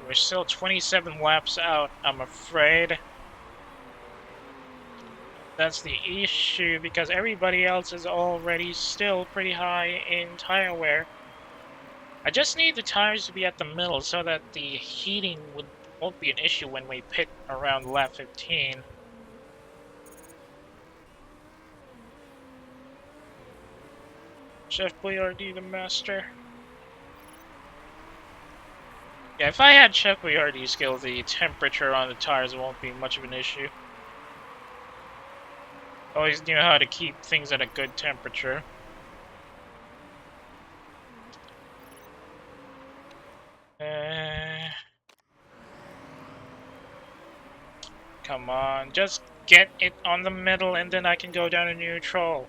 We're still 27 laps out, I'm afraid. That's the issue, because everybody else is already still pretty high in tire wear. I just need the tires to be at the middle so that the heating won't be an issue when we pit around lap 15. Chef Boyardee the master. Yeah, if I had Chef Boyardee skills, the temperature on the tires won't be much of an issue. Always knew how to keep things at a good temperature. Come on, just get it on the middle and then I can go down to neutral.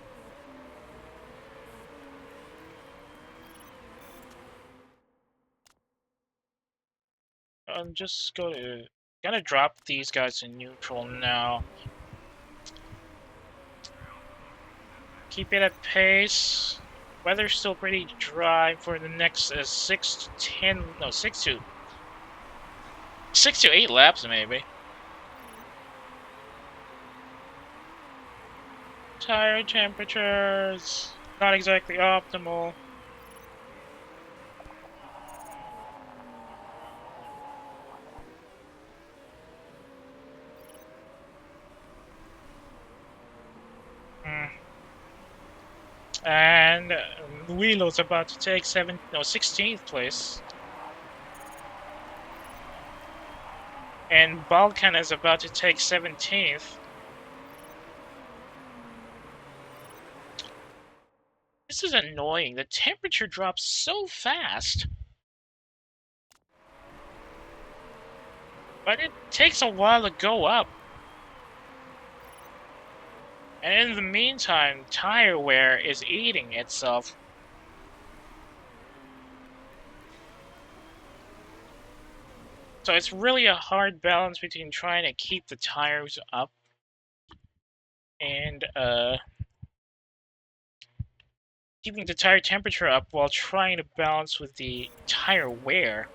I'm just gonna drop these guys in neutral now. Keep it at pace. Weather's still pretty dry for the next 6 to 10, no, 6 to 8 laps maybe. Tire temperatures not exactly optimal. And Luilo's about to take 16th place. And Balkan is about to take 17th. This is annoying. The temperature drops so fast. But it takes a while to go up. And in the meantime, tire wear is eating itself. So it's really a hard balance between trying to keep the tires up and keeping the tire temperature up while trying to balance with the tire wear.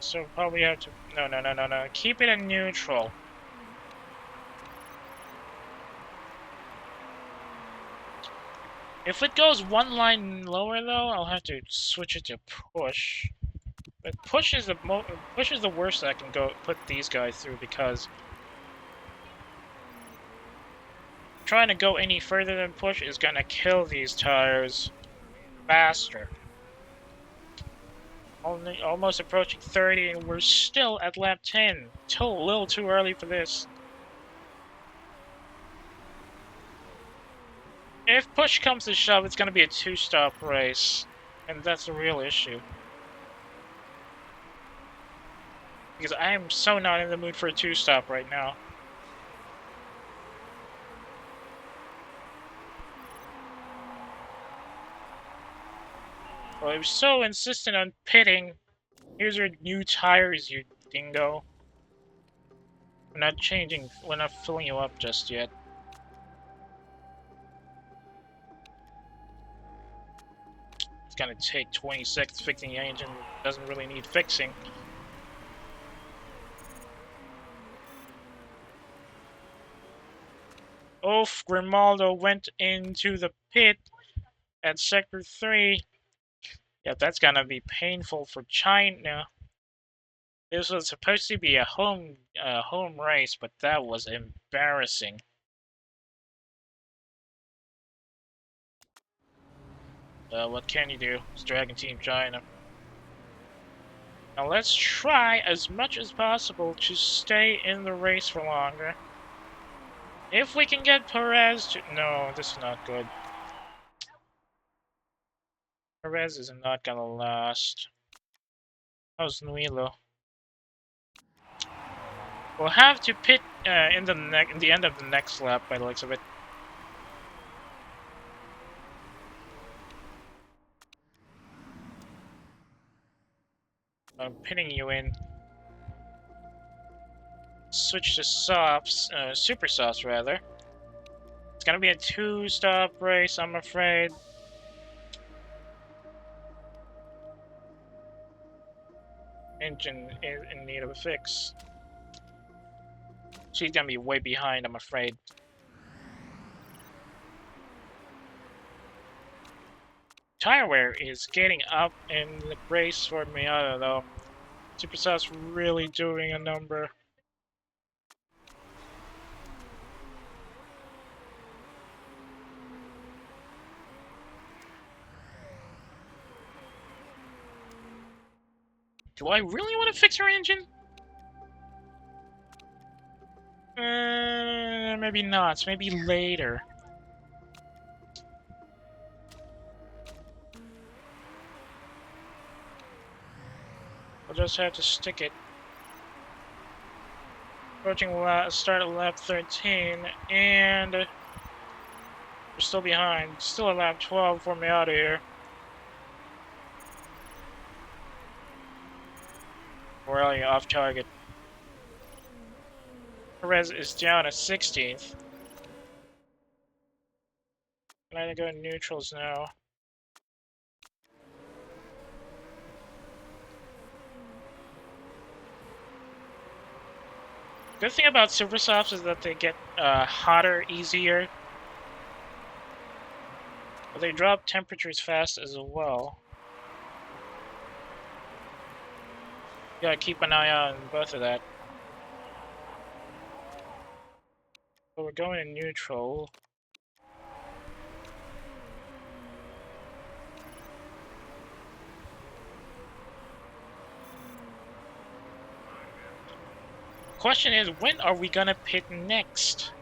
So probably have to... No. Keep it in neutral. If it goes one line lower, though, I'll have to switch it to push. But push is the worst I can put these guys through because trying to go any further than push is gonna kill these tires faster. Almost approaching 30, and we're still at lap 10. Still a little too early for this. If push comes to shove, it's gonna be a 2-stop race, and that's the real issue. Because I am so not in the mood for a 2-stop right now. Well, I was so insistent on pitting. Here's your new tires, you dingo. We're not filling you up just yet. It's gonna take 20 seconds fixing the engine, doesn't really need fixing. Oof, Grimaldo went into the pit at Sector 3. Yeah, that's gonna be painful for China. This was supposed to be a home race, but that was embarrassing. What can you do? It's Dragon Team China. Now let's try as much as possible to stay in the race for longer. If we can get Perez to... No, this is not good. Perez is not gonna last. How's Nuilo? We'll have to pit in the end of the next lap by the looks of it. I'm pitting you in. Switch to softs, super softs rather. It's gonna be a 2-stop race, I'm afraid. Engine is in need of a fix. She's gonna be way behind, I'm afraid. Tire wear is getting up in the race for Miata, though. Supersoft's really doing a number. Do I really want to fix her engine? Maybe not. Maybe later. We'll just have to stick it. Approaching start at lap 13, and we're still behind. Still at lap 12 for me out of here. We're already off target. Perez is down at 16th. And I go in neutrals now. Good thing about Supersofts is that they get hotter easier. But they drop temperatures fast as well. You gotta keep an eye on both of that. So we're going in neutral. Question is, when are we gonna pit next?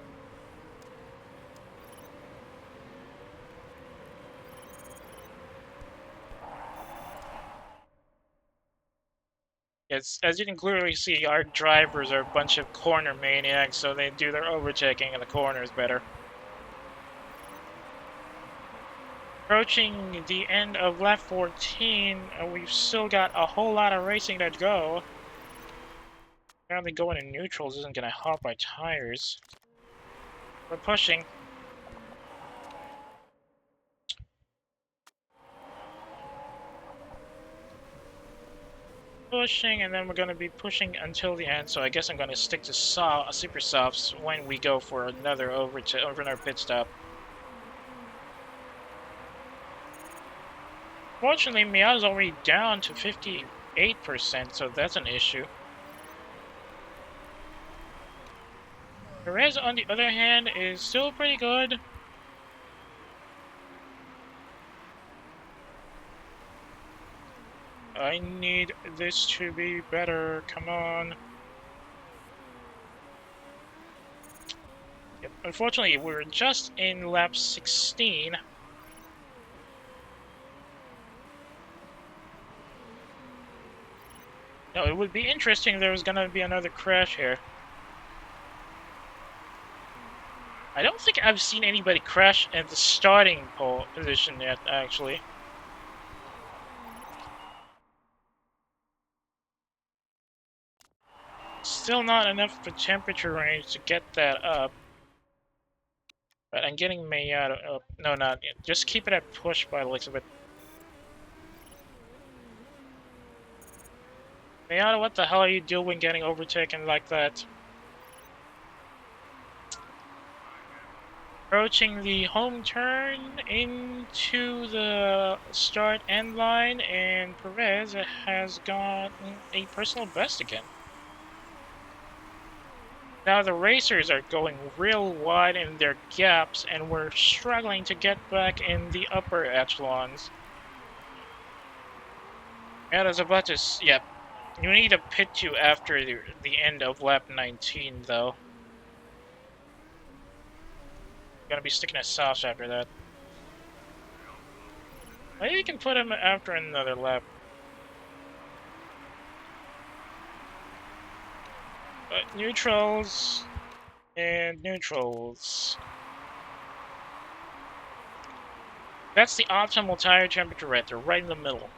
As you can clearly see, our drivers are a bunch of corner maniacs, so they do their overtaking in the corners better. Approaching the end of lap 14, and we've still got a whole lot of racing to go. Apparently going in neutrals isn't going to help our tires. We're pushing. Pushing, and then we're going to be pushing until the end, so I guess I'm going to stick to super softs when we go for another another pit stop. Fortunately, Miata's already down to 58%, so that's an issue. Perez, on the other hand, is still pretty good. I need this to be better. Come on. Yep. Unfortunately, we're just in lap 16. No, it would be interesting if there was going to be another crash here. I don't think I've seen anybody crash at the starting pole position yet, actually. Still not enough of a temperature range to get that up. But I'm getting Miata up. No, not yet. Just keep it at push by the looks of it. Miata, what the hell are you doing getting overtaken like that? Approaching the home turn into the start-end line, and Perez has gotten a personal best again. Now the racers are going real wide in their gaps, and we're struggling to get back in the upper echelons. Miata's about to... Yep. You need a pit to after the end of lap 19, though. Gonna be sticking at softs after that. Maybe you can put him after another lap. But neutrals and neutrals. That's the optimal tire temperature right there, right in the middle.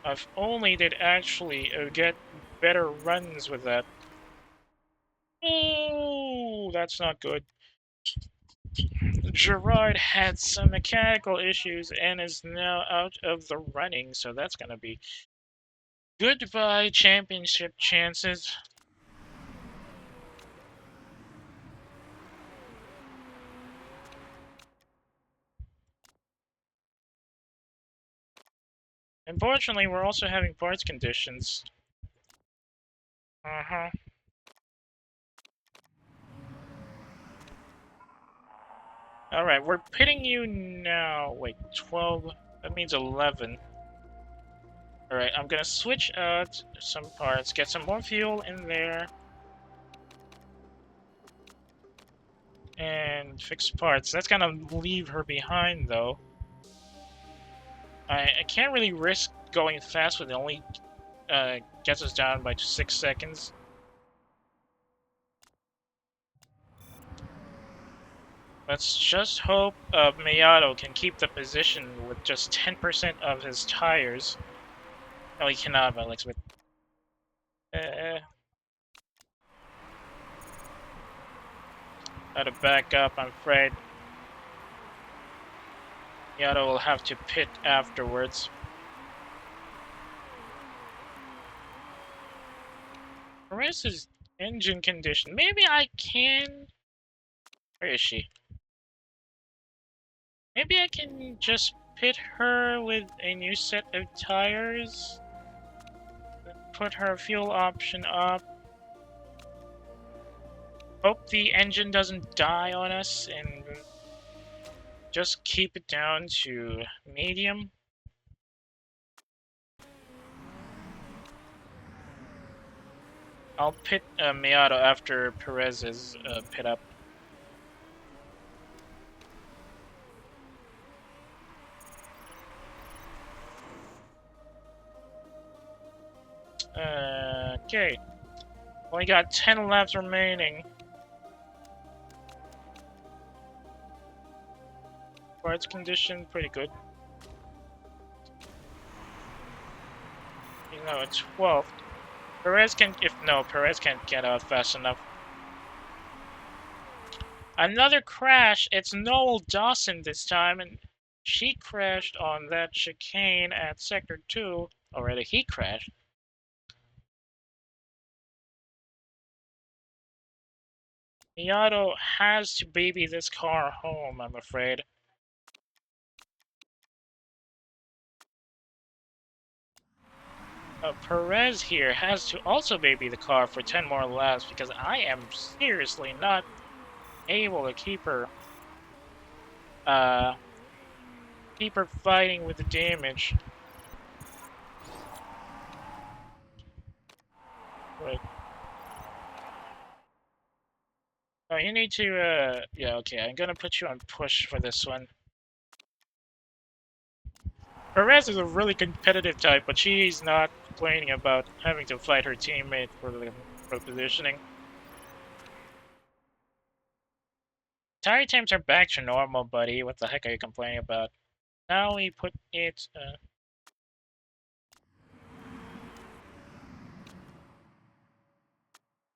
If only they'd actually get better runs with that. Oh, that's not good. Gerard had some mechanical issues and is now out of the running, so that's going to be goodbye championship chances. Unfortunately, we're also having parts conditions. Uh-huh. Alright, we're pitting you now. Wait, 12. That means 11. Alright, I'm gonna switch out some parts, get some more fuel in there, and fix parts. That's gonna leave her behind, though. I can't really risk going fast when it only gets us down by 6 seconds. Let's just hope Miyato can keep the position with just 10% of his tires. No, he cannot, but like with... How to back up, I'm afraid. Miyato will have to pit afterwards. Marissa's engine condition. Maybe I can... Where is she? Maybe I can just pit her with a new set of tires. Put her fuel option up. Hope the engine doesn't die on us and just keep it down to medium. I'll pit Miyato after Perez's pit up. Okay. Only got 10 laps remaining. Parts condition, pretty good. You know, it's 12th. Perez can, Perez can't get out fast enough. Another crash! It's Noel Dawson this time, and she crashed on that chicane at Sector 2. Or rather, he crashed. Miyato has to baby this car home, I'm afraid. Perez here has to also baby the car for 10 more laps because I am seriously not able to keep her fighting with the damage. But oh, you need to yeah, okay, I'm gonna put you on push for this one. Perez is a really competitive type, but she's not complaining about having to fight her teammate for the positioning. Tire temps are back to normal, buddy. What the heck are you complaining about? Now we put it...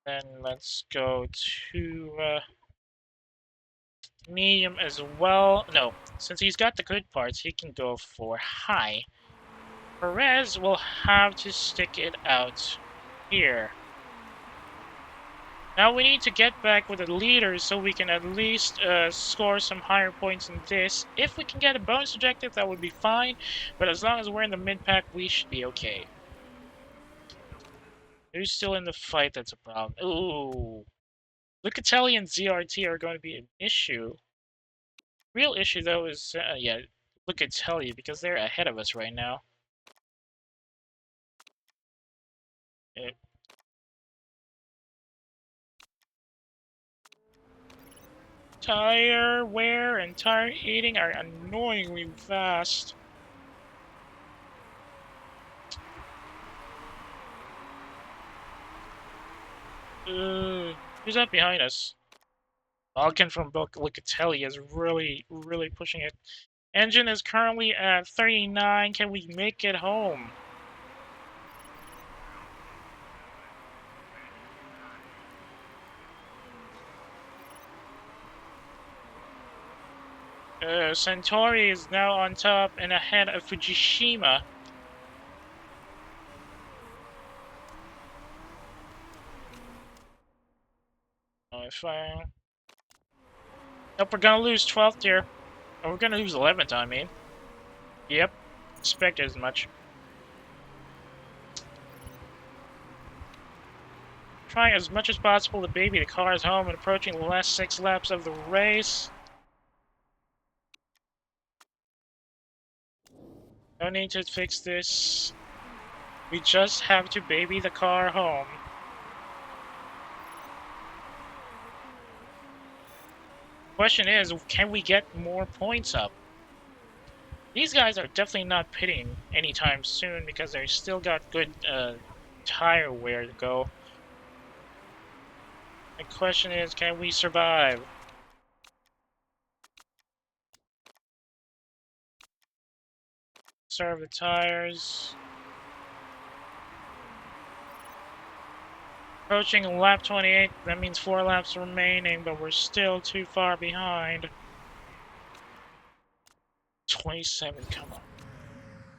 Then let's go to medium as well. No, since he's got the good parts, he can go for high. Perez will have to stick it out here. Now we need to get back with the leaders so we can at least score some higher points in this. If we can get a bonus objective, that would be fine. But as long as we're in the mid-pack, we should be okay. Who's still in the fight? That's a problem. Ooh. Lucatelli and ZRT are going to be an issue. Real issue, though, is, yeah, Lucatelli, because they're ahead of us right now. Tire wear and tire eating are annoyingly fast. Who's up behind us? Falcon from Lucatelli is really pushing it. Engine is currently at 39. Can we make it home? Centauri is now on top and ahead of Fujishima. If I... Nope, we're gonna lose 12th here. Oh, we're gonna lose 11th, I mean. Yep, expected as much. trying as much as possible to baby the cars home and approaching the last 6 laps of the race. No need to fix this. We just have to baby the car home. Question is, can we get more points up? These guys are definitely not pitting anytime soon because they still got good tire wear to go. The question is, can we survive? Serve the tires. Approaching lap 28, that means 4 laps remaining, but we're still too far behind. 27, come on.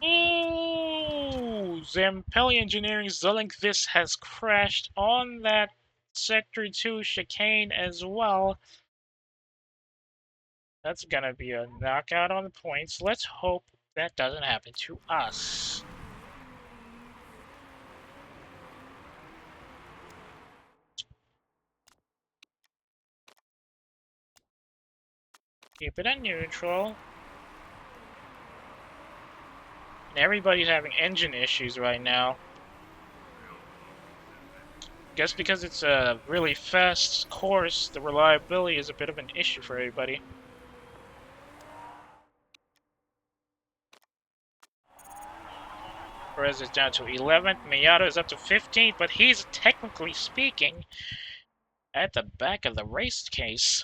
Ooh! Zampelli Engineering Zolink has crashed on that Sector 2 chicane as well. That's gonna be a knockout on the points. Let's hope that doesn't happen to us. Keep it at neutral. And everybody's having engine issues right now. Guess because it's a really fast course, the reliability is a bit of an issue for everybody. Perez is down to 11th, Miata is up to 15th, but he's technically speaking at the back of the race case.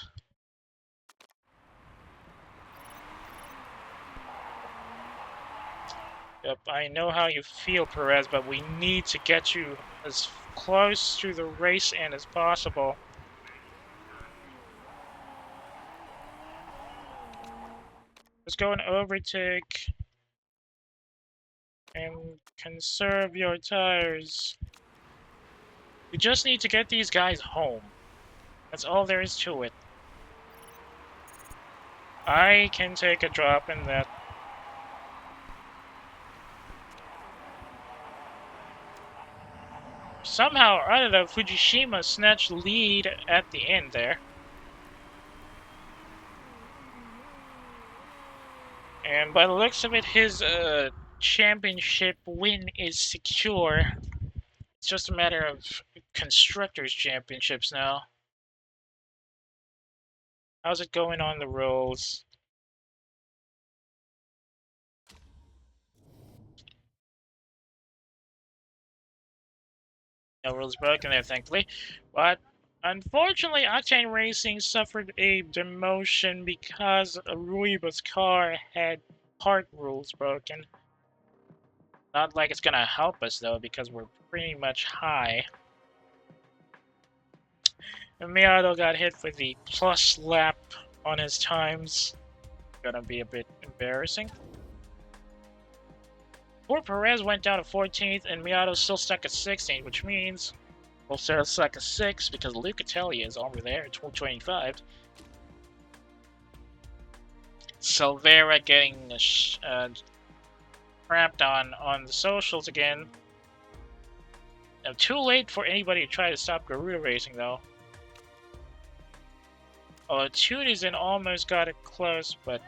Yep, I know how you feel, Perez, but we need to get you as close to the race end as possible. Let's go and overtake and conserve your tires. We just need to get these guys home. That's all there is to it. I can take a drop in that. Somehow or other, Fujishima snatched the lead at the end there. And by the looks of it, his championship win is secure. It's just a matter of Constructors' Championships now. How's it going on the rolls? No rules broken there, thankfully. But unfortunately, Octane Racing suffered a demotion because Ruiba's car had part rules broken. Not like it's gonna help us though, because we're pretty much high. And Miato got hit with the plus lap on his times. Gonna be a bit embarrassing. Poor Perez went down to 14th, and Miato's still stuck at 16th, which means we'll still stuck at 6 because Lucatelli is over there at 25. Silvera getting crapped on the socials again. Now, too late for anybody to try to stop Garuda Racing, though. Although Tunizen almost got it close, but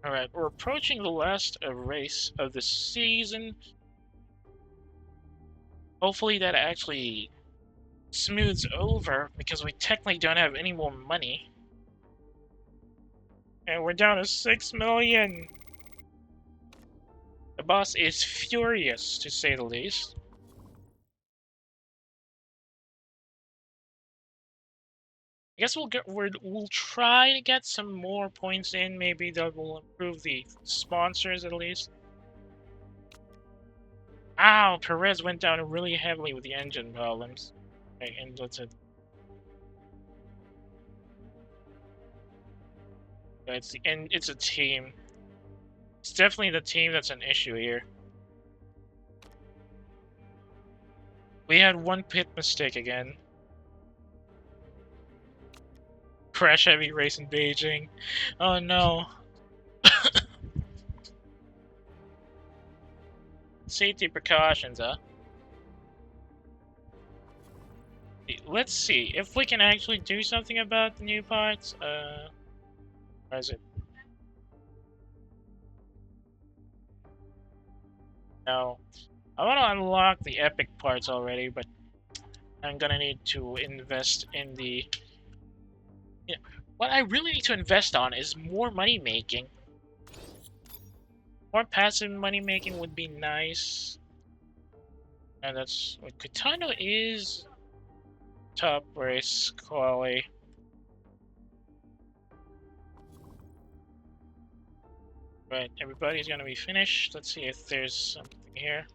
Alright, we're approaching the last race of the season. Hopefully that actually smooths over, because we technically don't have any more money. And we're down to 6 million! The boss is furious, to say the least. I guess we'll try to get some more points in. Maybe that will improve the sponsors at least. Ow! Perez went down really heavily with the engine problems. Okay, and that's it. It's a team. It's definitely the team that's an issue here. We had one pit mistake again. Crash heavy race in Beijing. Oh no. Safety precautions, huh? Let's see if we can actually do something about the new parts. Where is it? No. I want to unlock the epic parts already, but I'm gonna need to invest in the... Yeah, what I really need to invest on is more money making. More passive money making would be nice. And that's what Katana is. Top race quality. Right, everybody's gonna be finished. Let's see if there's something here.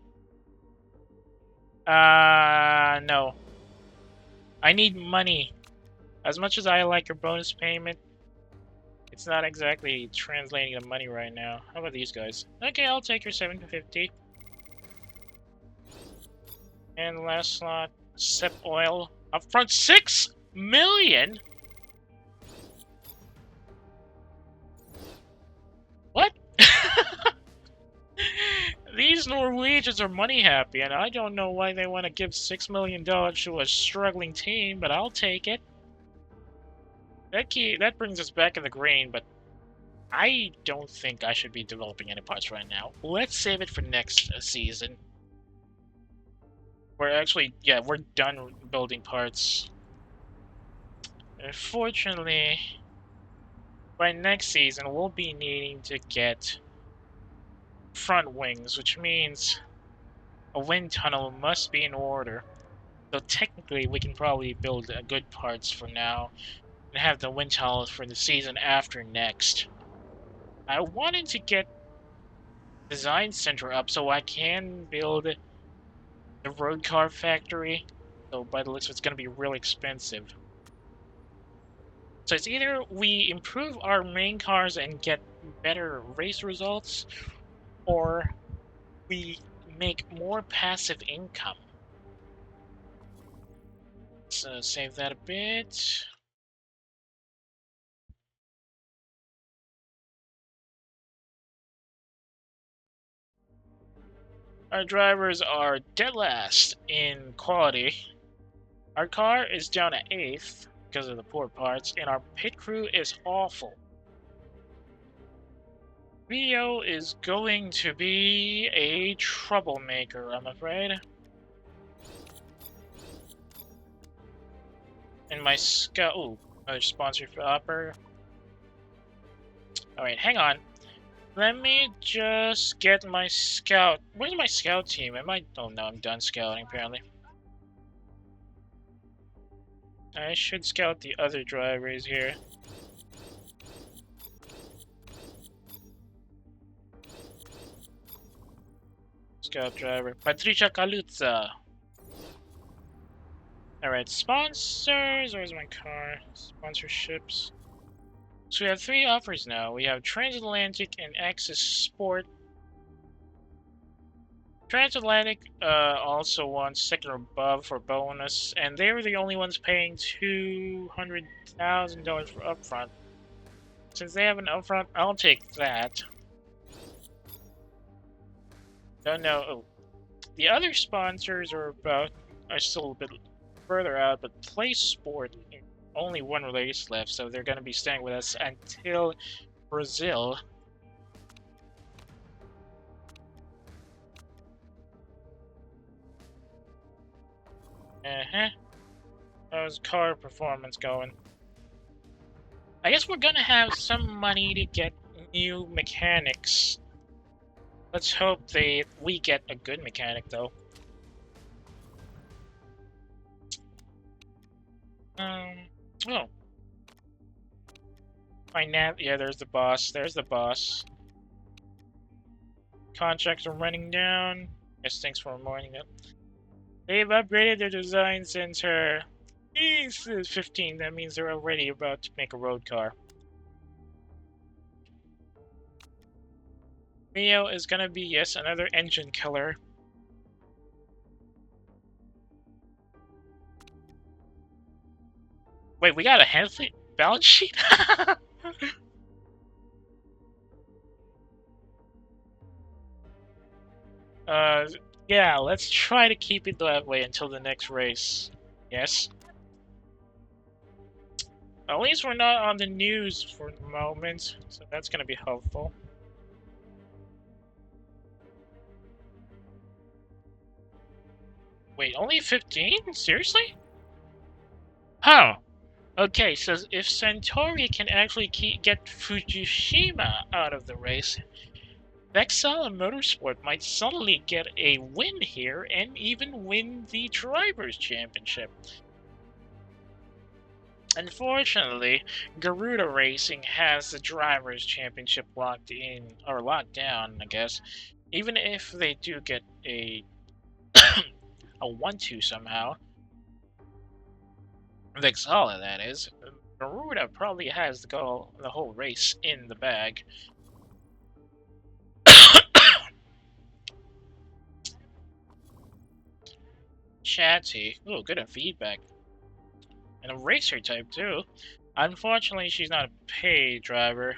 No. I need money. As much as I like your bonus payment, it's not exactly translating to money right now. How about these guys? Okay, I'll take your 750. And the last slot, SEP oil. Upfront 6 million? What? These Norwegians are money happy, and I don't know why they want to give $6 million to a struggling team, but I'll take it. That brings us back in the green, but I don't think I should be developing any parts right now. Let's save it for next season. We're actually, yeah, we're done building parts. Unfortunately, by next season, we'll be needing to get front wings, which means a wind tunnel must be in order. So technically, we can probably build good parts for now and have the wind tunnel for the season after next. I wanted to get design center up so I can build the road car factory. So by the looks, it's going to be really expensive. So it's either we improve our main cars and get better race results, or we make more passive income. Let's save that a bit. Our drivers are dead last in quality. Our car is down at 8th because of the poor parts, and our pit crew is awful. Rio is going to be a troublemaker, I'm afraid. And my scout... Ooh, another sponsor for Upper. Alright, hang on. Let me just get my scout... Where's my scout team? Am I... Oh no, I'm done scouting, apparently. I should scout the other drivers here. Scout driver. Patricia Kalutza. Alright, sponsors. Where's my car? Sponsorships. So we have 3 offers now. We have Transatlantic and Axis Sport. Transatlantic also wants second or above for bonus, and they were the only ones paying $200,000 for upfront. Since they have an upfront, I'll take that. Don't know. Oh, the other sponsors are still a bit further out, but Play Sport, only one race left, so they're going to be staying with us until Brazil. How's car performance going? I guess we're gonna have some money to get new mechanics. Let's hope we get a good mechanic, though. Oh. Yeah, there's the boss. There's the boss. Contracts are running down. Yes, thanks for reminding it. They've upgraded their design center. This is 15. That means they're already about to make a road car. Rio is gonna be, yes, another engine killer. Wait, we got a healthy balance sheet? Yeah, let's try to keep it that way until the next race. Yes? At least we're not on the news for the moment, so that's gonna be helpful. Wait, only 15? Seriously? Huh. Okay, so if Centauri can actually get Fukushima out of the race, Vexala Motorsport might suddenly get a win here and even win the Drivers' Championship. Unfortunately, Garuda Racing has the Drivers' Championship locked in, or locked down, I guess. Even if they do get a 1-2 somehow, Vexala that is, Garuda probably has the whole race in the bag. Chatty. Ooh, good at feedback. And a racer type, too. Unfortunately, she's not a paid driver.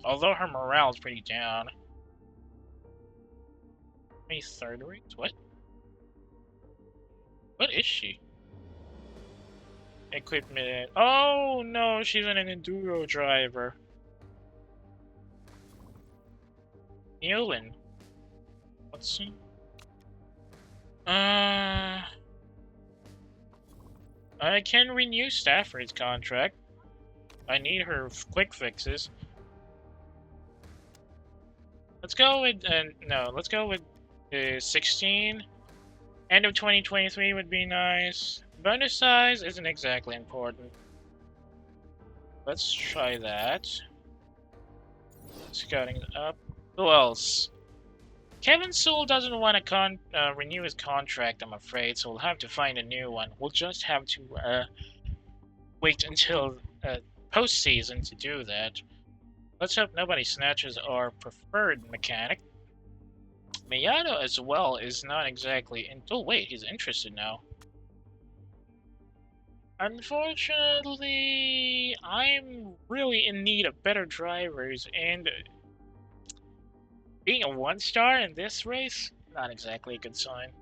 Although her morale is pretty down. 23rd race? What? What is she? Equipment. Oh, no, she's an enduro driver. Neolin. What's... I can renew Stafford's contract. I need her quick fixes. Let's go with, no, let's go with 16. End of 2023 would be nice. Bonus size isn't exactly important. Let's try that. Scouting up. Who else? Kevin Sewell doesn't want to renew his contract, I'm afraid, so we'll have to find a new one. We'll just have to wait until postseason to do that. Let's hope nobody snatches our preferred mechanic. Miyato as well is not exactly... Oh wait, he's interested now. Unfortunately, I'm really in need of better drivers, and being a 1-star in this race, not exactly a good sign.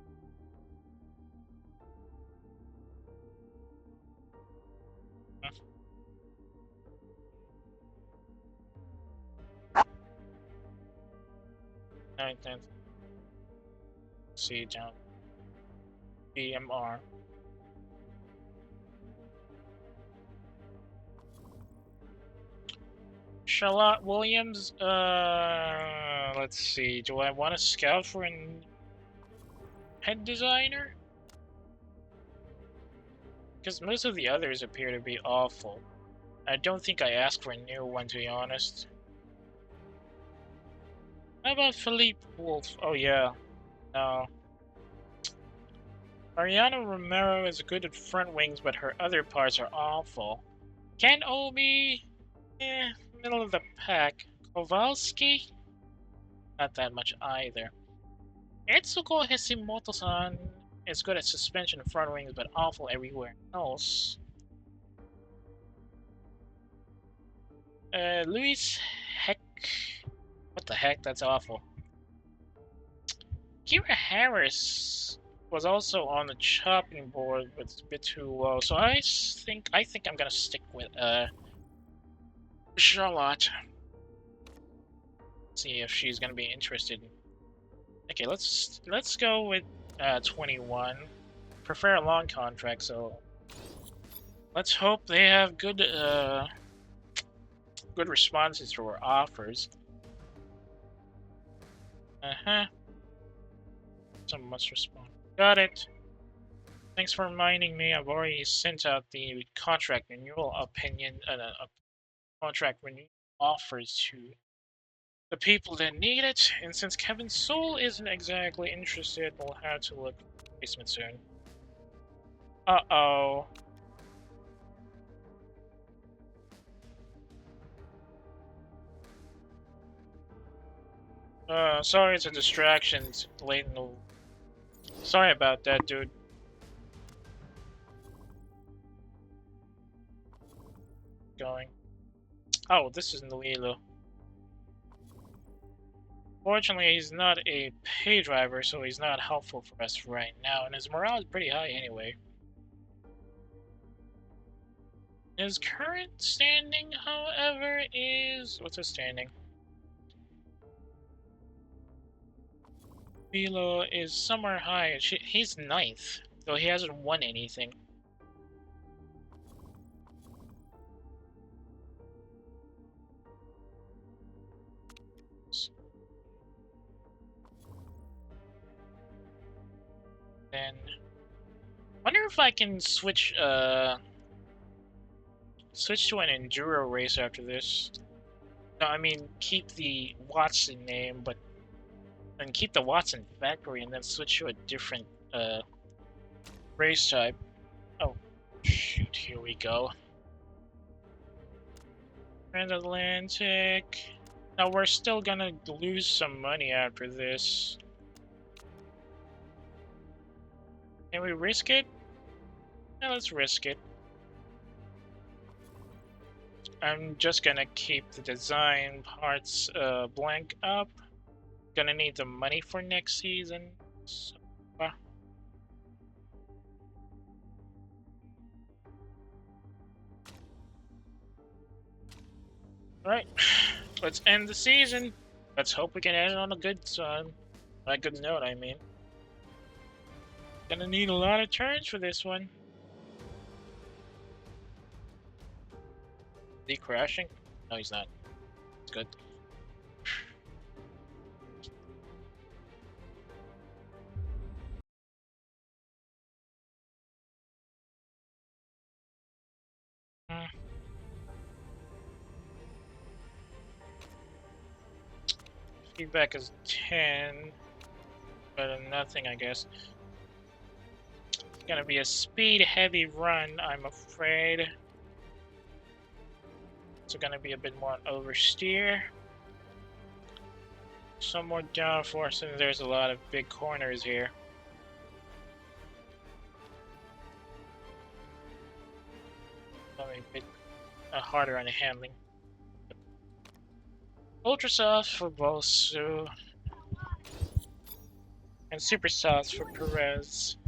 Ninth, 10th. See down. BMR. Charlotte Williams, let's see, do I want to scout for a head designer? Because most of the others appear to be awful. I don't think I asked for a new one, to be honest. How about Philippe Wolf? Oh yeah, no. Ariana Romero is good at front wings, but her other parts are awful. Ken Obi, middle of the pack. Kowalski, not that much either. Etsuko Hashimoto-san is good at suspension and front wings, but awful everywhere else. Luis Heck. What the heck? That's awful. Kira Harris was also on the chopping board, but it's a bit too low. So I think I'm gonna stick with Charlotte. See if she's gonna be interested. Okay, let's go with 21. Prefer a long contract, so let's hope they have good good responses to our offers. Someone must respond. Got it. Thanks for reminding me. I've already sent out the contract renewal opinion, contract renewal offers to the people that need it. And since Kevin Soul isn't exactly interested, we'll have to look for a replacement soon. Uh-oh. Sorry it's a distraction late in the... Sorry about that, dude. going. Oh, this is Nalilo. Fortunately, he's not a pay driver, so he's not helpful for us right now, and his morale is pretty high anyway. His current standing, however, is... What's his standing? Milo is somewhere high. He's ninth, though he hasn't won anything. Then, wonder if I can switch to an enduro race after this. No, I mean keep the Watson name, and keep the Watson factory, and then switch to a different race type. Oh, shoot! Here we go. Transatlantic. Now we're still gonna lose some money after this. Can we risk it? Yeah, let's risk it. I'm just gonna keep the design parts blank up. Gonna need the money for next season. So, Alright, let's end the season. Let's hope we can end it on a good note, I mean. Gonna need a lot of turns for this one. Is he crashing? No, he's not. It's good. Feedback is 10. Better than nothing, I guess. It's gonna be a speed-heavy run, I'm afraid. It's gonna be a bit more oversteer. Some more downforce, and there's a lot of big corners here. Probably a bit harder on the handling. Ultra soft for Bosu. And super soft for Perez.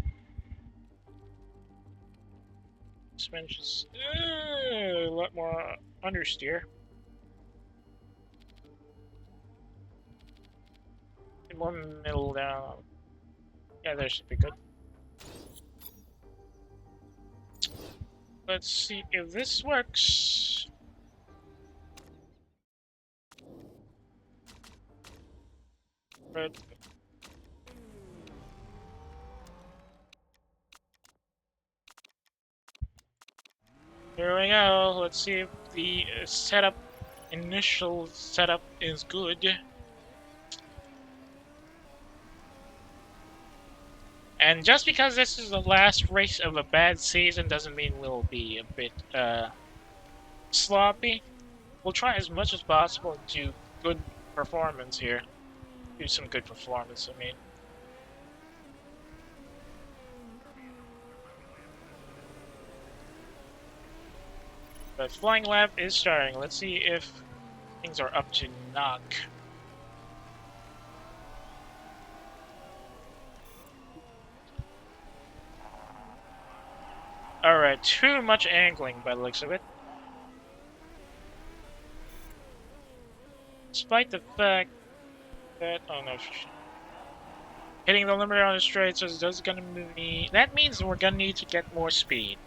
Suspension's a lot more understeer. More middle down. Yeah, that should be good. Let's see if this works. But here we go. Let's see if the initial setup is good. And just because this is the last race of a bad season doesn't mean we'll be a bit sloppy. We'll try as much as possible to do good performance here. Do some good performance, I mean. But flying lap is starting. Let's see if things are up to knock. Alright, too much angling by the looks of it. Despite the fact that... Oh no. Hitting the limiter on the straight, so that's gonna mean... That means we're gonna need to get more speed.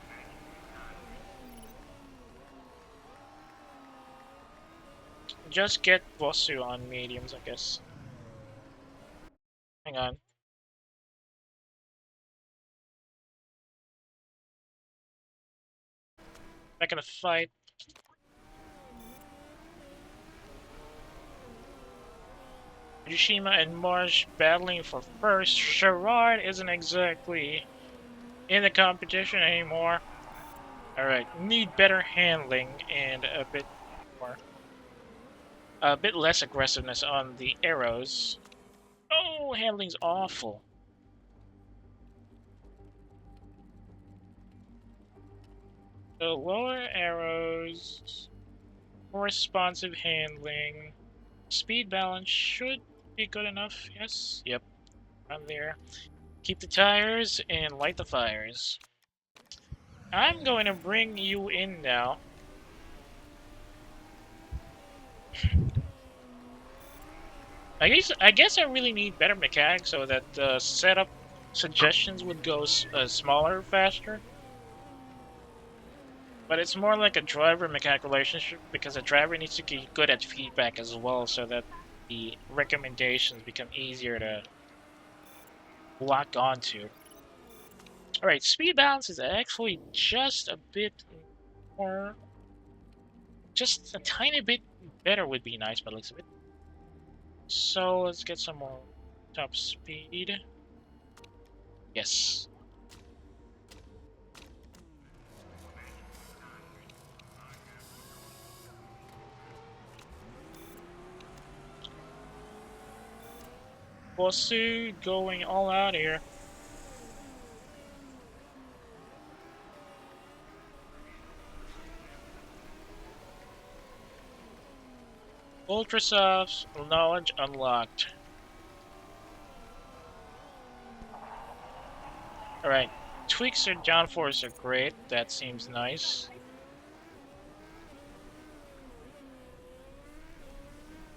Just get Bosu on mediums, I guess. Hang on. Not gonna fight. Yushima and Marsh battling for first. Sherrard isn't exactly in the competition anymore. Alright, need better handling and a bit less aggressiveness on the arrows. Oh, handling's awful. So lower arrows, more responsive handling, speed balance should be good enough. Yes, yep, I'm there. Keep the tires and light the fires. I'm going to bring you in now. I guess I really need better mechanics so that the setup suggestions would go smaller, faster. But it's more like a driver-mechanic relationship because the driver needs to get good at feedback as well so that the recommendations become easier to lock onto. Alright, speed balance is actually just a bit more... Just a tiny bit better would be nice by the looks of it. So let's get some more top speed. Yes. Bosu going all out here. Ultrasoft's knowledge unlocked. Alright. Tweaks or downforce are great. That seems nice.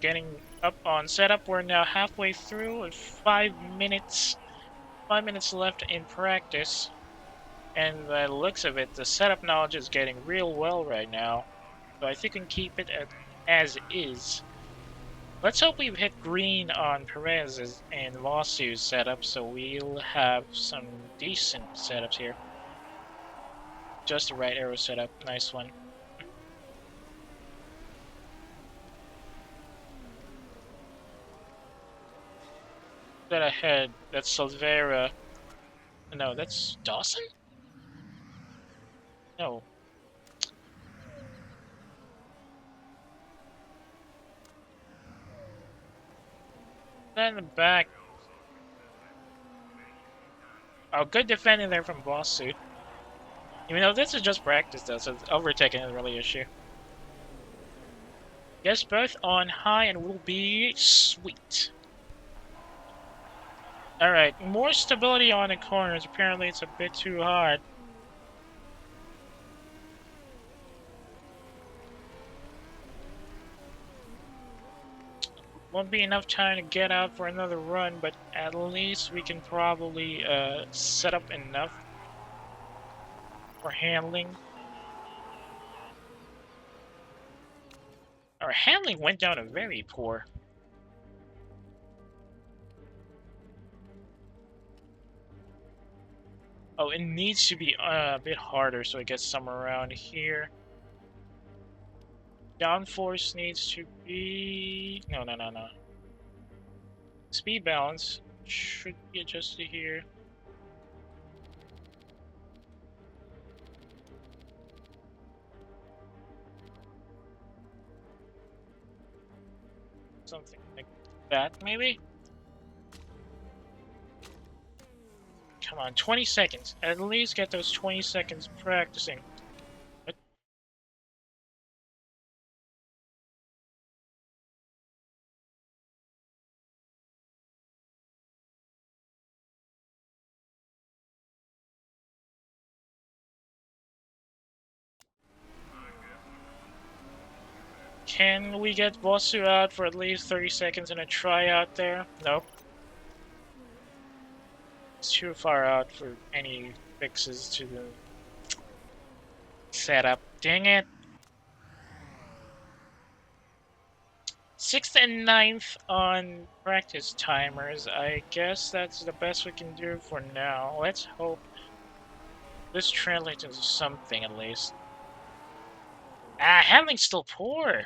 Getting up on setup. We're now halfway through with 5 minutes. 5 minutes left in practice. And by the looks of it, the setup knowledge is getting real well right now. So I think we can keep it as is. Let's hope we've hit green on Perez's and Vossu's setup, so we'll have some decent setups here. Just the right arrow setup. Nice one. That ahead. That's Silvera. No, that's Dawson? No. That in the back. Oh, good defending there from Vossu. Even though this is just practice though, so overtaking isn't really an issue. Yes, both on high and will be sweet. Alright, more stability on the corners. Apparently it's a bit too hard. Won't be enough time to get out for another run, but at least we can probably set up enough for handling. Our handling went down to very poor. Oh, it needs to be a bit harder, so it gets somewhere around here. Downforce needs to be... No. Speed balance should be adjusted here. Something like that, maybe? Come on, 20 seconds. At least get those 20 seconds practicing. What? Can we get Bosu out for at least 30 seconds in a tryout there? Nope. It's too far out for any fixes to the setup. Dang it! 6th and 9th on practice timers. I guess that's the best we can do for now. Let's hope this translates into something at least. Ah, handling's still poor!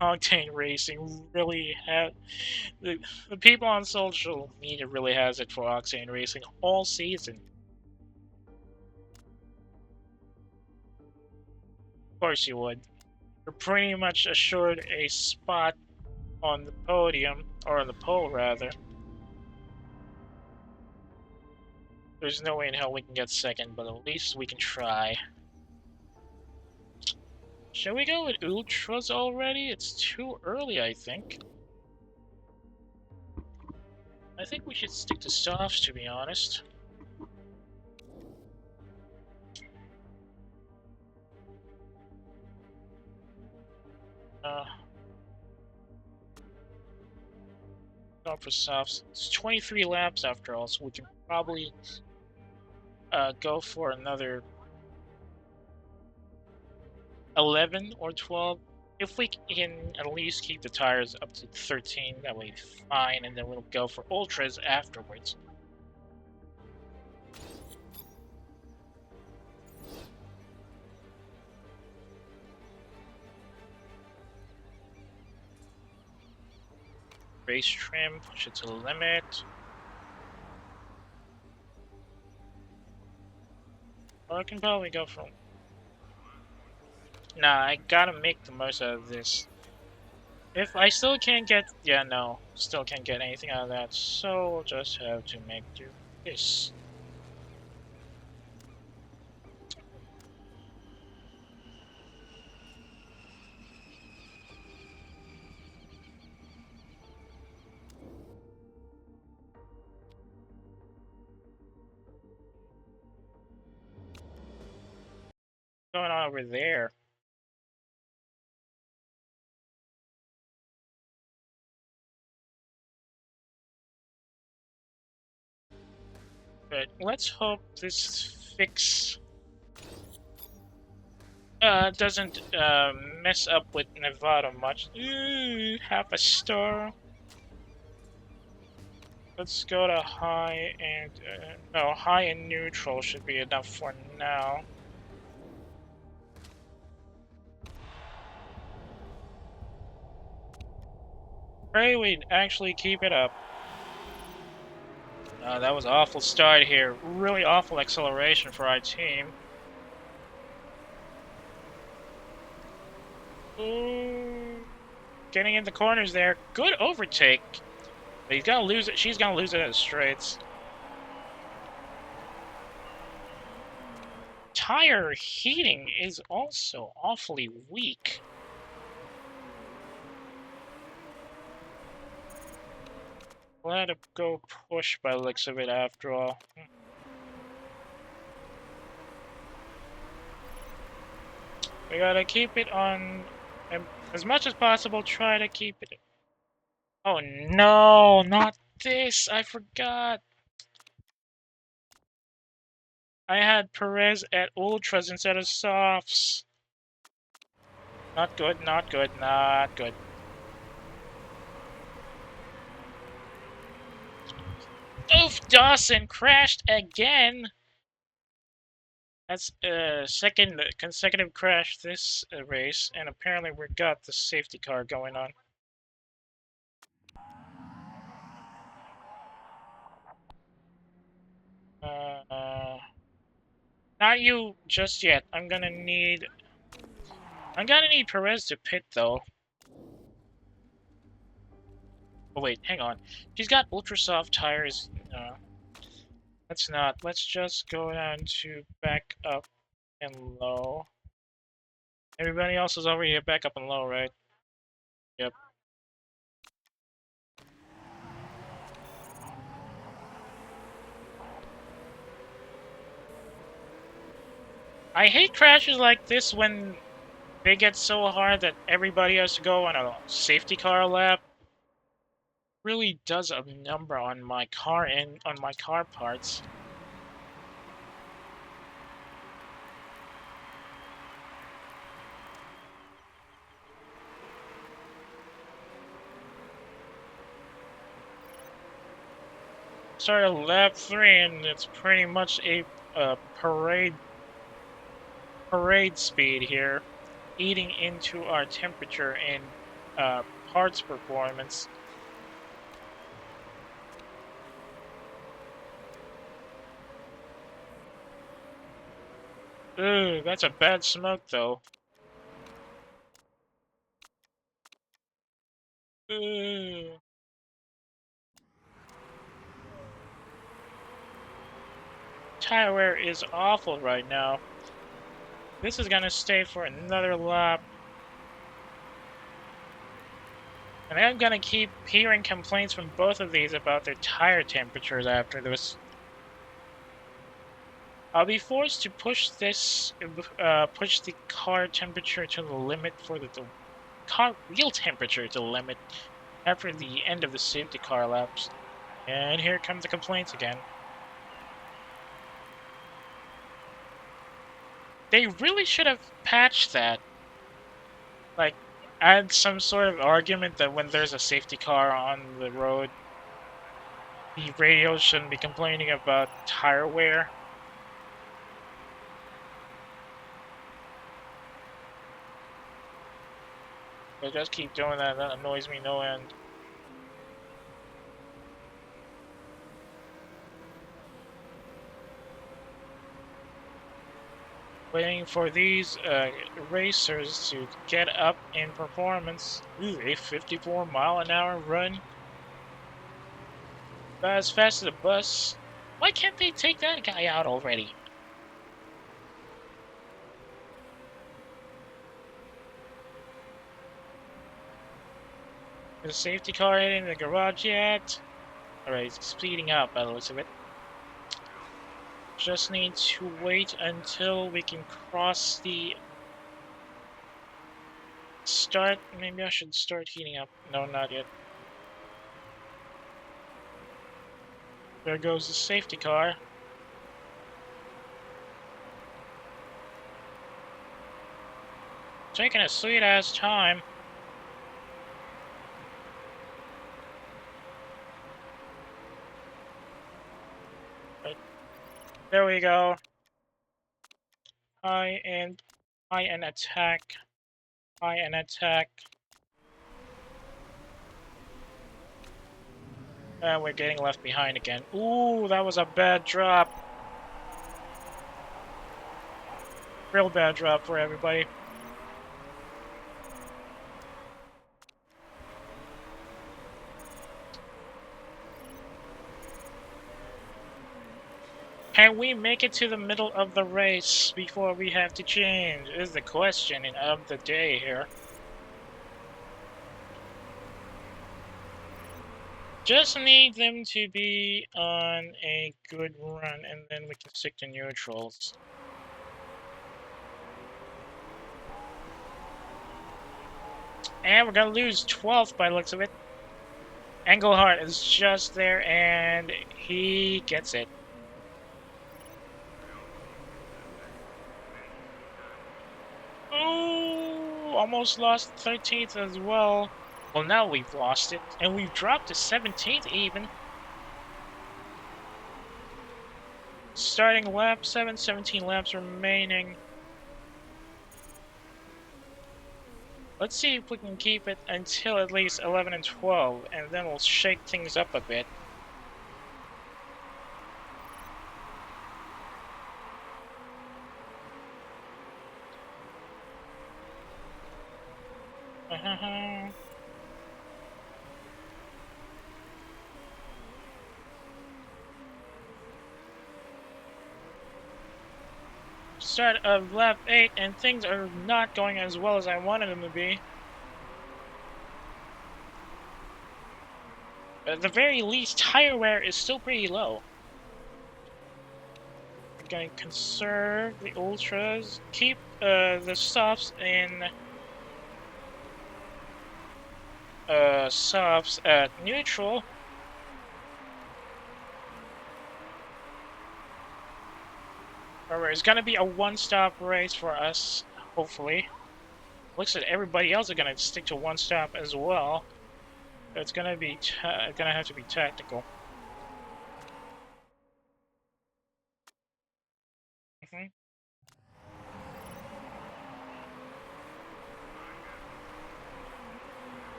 Octane Racing really had... The people on social media really has it for Octane Racing all season. Of course you would. You're pretty much assured a spot on the podium. Or on the pole, rather. There's no way in hell we can get second, but at least we can try. Shall we go with ultras already? It's too early, I think. I think we should stick to softs, to be honest. Go for softs. It's 23 laps after all, so we can probably go for another 11 or 12. If we can at least keep the tires up to 13, that way fine, and then we'll go for ultras afterwards. Race trim, push it to the limit. Or I can probably go for... Nah, I gotta make the most out of this. If I still can't get... Yeah, no. Still can't get anything out of that, so we'll just have to make do this. What's going on over there? But let's hope this fix doesn't mess up with Nevada much. Ooh, half a star. Let's go to high and no, high and neutral should be enough for now. Pray we'd actually keep it up. That was an awful start here. Really awful acceleration for our team. Ooh, getting in the corners there. Good overtake. But he's gonna lose it. She's gonna lose it at the straights. Tire heating is also awfully weak. Let it go push by the looks of it after all. We gotta keep it on, as much as possible, try to keep it. Oh no, not this, I forgot. I had Perez at ultras instead of softs. Not good, not good, not good. Oof, Dawson crashed again. That's second consecutive crash this race, and apparently we got the safety car going on. Not you just yet. I'm gonna need Perez to pit though. Oh wait, hang on. She's got ultra soft tires. Let's not. Let's just go down to back up and low. Everybody else is over here back up and low, right? Yep. I hate crashes like this when they get so hard that everybody has to go on a safety car lap. Really does a number on my car and on my car parts. Started lap 3 and it's pretty much a parade speed here, eating into our temperature and parts performance. Ooh, that's a bad smoke though. Ooh. tire wear is awful right now. This is gonna stay for another lap. And I'm gonna keep hearing complaints from both of these about their tire temperatures after this. I'll be forced to push the car temperature to the limit for the car wheel temperature to the limit after the end of the safety car laps. And here come the complaints again. They really should have patched that. Like, add some sort of argument that when there's a safety car on the road, the radio shouldn't be complaining about tire wear. They just keep doing that, that annoys me no end. Waiting for these racers to get up in performance. Ooh, a 54-mile-an-hour run. As fast as a bus. Why can't they take that guy out already? Is the safety car in the garage yet? Alright, it's speeding up by the looks of it. Just need to wait until we can cross the start. Maybe I should start heating up. No, not yet. There goes the safety car. Taking a sweet ass time. Right. There we go. High and attack. High and attack. And we're getting left behind again. Ooh, that was a bad drop. Real bad drop for everybody. Can we make it to the middle of the race before we have to change? Is the question of the day here. Just need them to be on a good run, and then we can stick to neutrals. And we're gonna lose 12th by the looks of it. Engelhardt is just there, and he gets it. Oh, almost lost 13th as well. Well, now we've lost it, and we've dropped to 17th even. Starting lap 7, 17 laps remaining. Let's see if we can keep it until at least 11 and 12, and then we'll shake things up a bit. Start of lap 8, and things are not going as well as I wanted them to be. At the very least, tire wear is still pretty low. We're going to conserve the ultras, keep the softs in softs at neutral. It's going to be a one-stop race for us, hopefully. Looks like everybody else is going to stick to one-stop as well. It's going to be have to be tactical.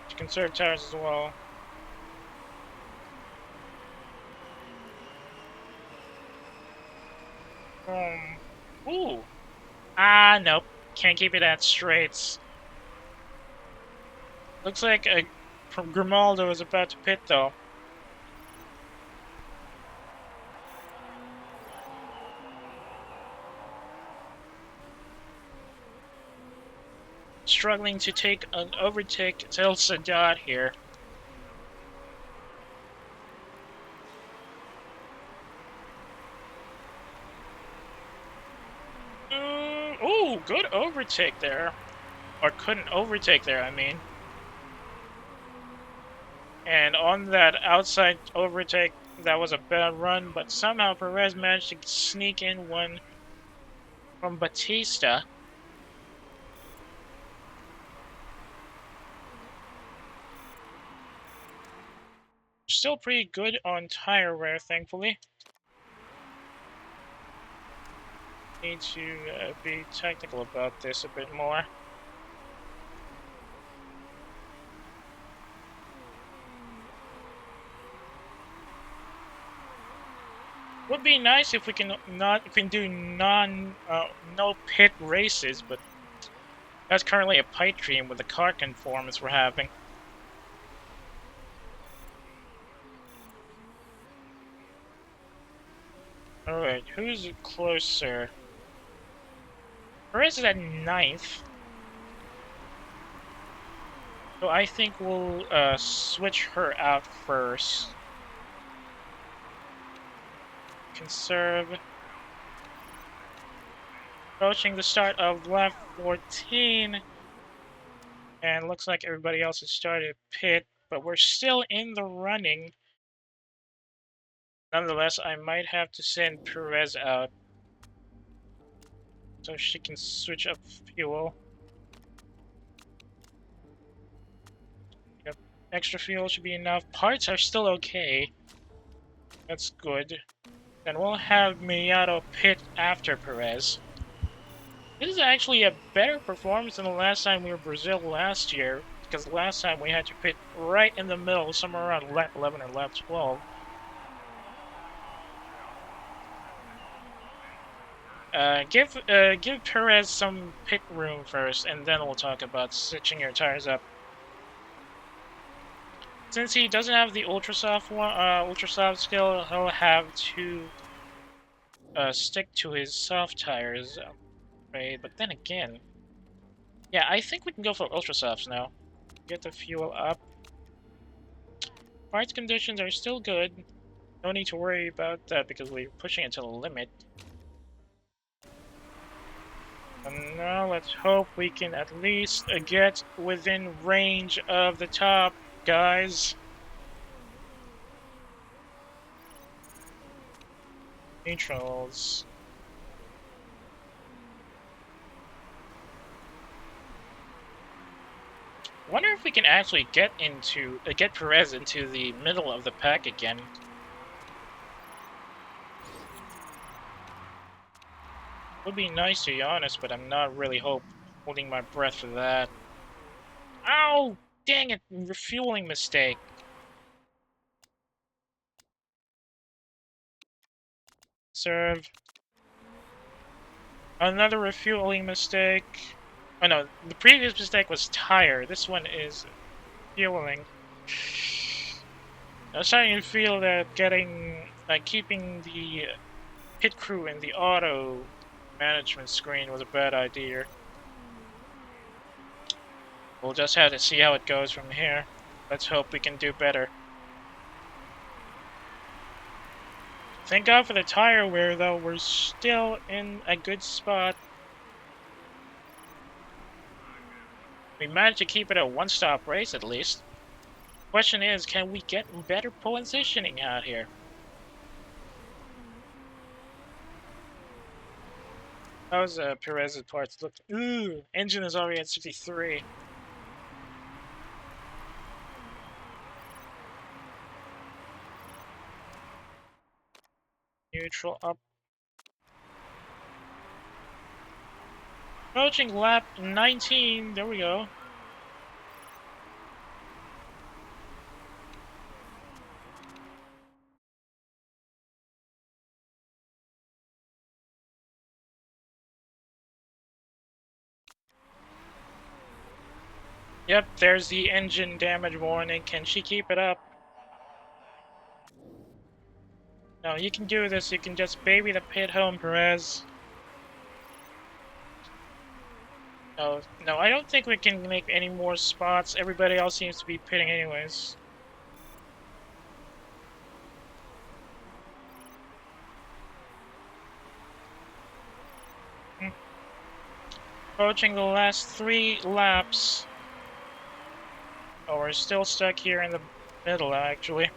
To conserve tires as well. Ooh. Ah, nope. Can't keep it at straights. Looks like Grimaldo is about to pit, though. struggling to take an overtake till Sadat here. Oh, good overtake there. Or couldn't overtake there, I mean. And on that outside overtake, that was a bad run, but somehow Perez managed to sneak in one from Batista. Still pretty good on tire wear, thankfully. Need to be technical about this a bit more. Would be nice if we can do no pit races, but that's currently a pipe dream with the car conformance we're having. Alright, who's closer? Perez is at 9th. So I think we'll switch her out first. Conserve. Approaching the start of lap 14. And looks like everybody else has started pit, but we're still in the running. Nonetheless, I might have to send Perez out so she can switch up fuel. Yep, extra fuel should be enough. Parts are still okay. That's good. Then we'll have Miato pit after Perez. This is actually a better performance than the last time we were in Brazil last year, because last time we had to pit right in the middle, somewhere around lap 11 or lap 12. Give Perez some pit room first, and then we'll talk about switching your tires up. Since he doesn't have the ultra soft skill, he'll have to stick to his soft tires, right? But then again, yeah, I think we can go for ultra softs now. Get the fuel up. Parts conditions are still good. No need to worry about that because we're pushing it to the limit. And now let's hope we can at least get within range of the top, guys. Neutrals. Wonder if we can actually get Perez into the middle of the pack again. Would be nice, to be honest, but I'm not really holding my breath for that. Ow! Dang it! Refueling mistake. Serve. Another refueling mistake. Oh no, the previous mistake was tire. This one is fueling. I'm starting to feel that keeping the pit crew in the auto management screen was a bad idea. We'll just have to see how it goes from here. Let's hope we can do better. Thank God for the tire wear, though. We're still in a good spot. We managed to keep it a one-stop race, at least. Question is, can we get better positioning out here? How's Perez's parts look? Ooh, engine is already at 63. Neutral up. Approaching lap 19. There we go. Yep, there's the engine damage warning. Can she keep it up? No, you can do this. You can just baby the pit home, Perez. Oh, no, I don't think we can make any more spots. Everybody else seems to be pitting anyways. Approaching the last 3 laps. Oh, we're still stuck here in the middle, actually.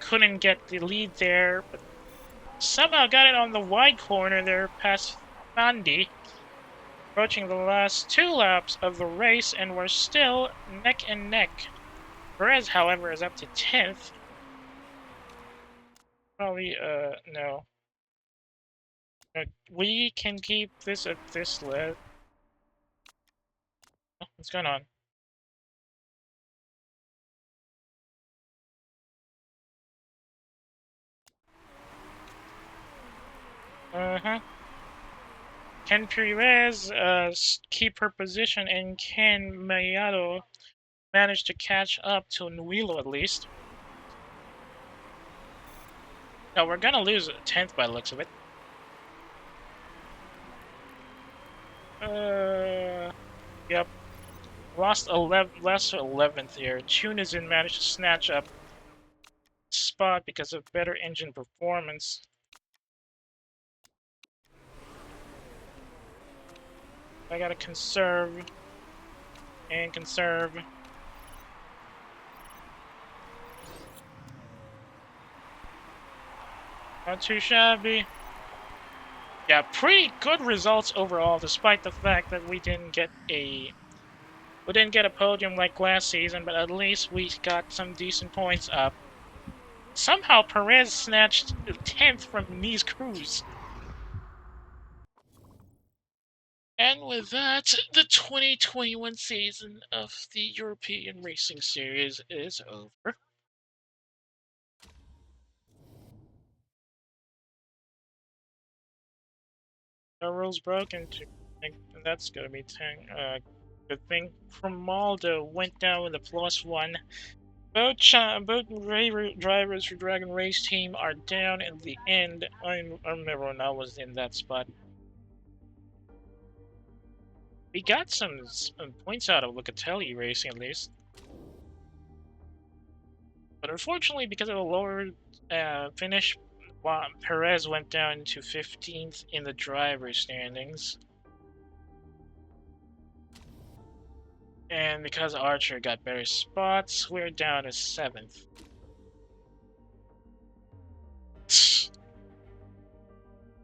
Couldn't get the lead there, but somehow got it on the wide corner there past Mandy. Approaching the last 2 laps of the race, and we're still neck and neck. Perez, however, is up to 10th. Probably, no. We can keep this at this level. What's going on? Uh-huh. Can Perez keep her position, and can Mayado manage to catch up to Nuilo at least? No, we're gonna lose 10th by the looks of it. Yep. Lost 11th here. Tunizin managed to snatch up spot because of better engine performance. I gotta conserve and conserve. Not too shabby. Yeah, pretty good results overall, despite the fact that we didn't get a podium like last season, but at least we got some decent points up. Somehow Perez snatched 10th from Nice Cruz. And with that, the 2021 season of the European Racing Series is over. No rules broken. That's gonna be 10. Good thing Cromaldo went down with a +1. Both drivers for Dragon Race Team are down in the end. I remember when I was in that spot. We got some points out of Locatelli Racing at least. But unfortunately, because of a lower finish, Perez went down to 15th in the driver's standings. And because Archer got better spots, we're down to 7th.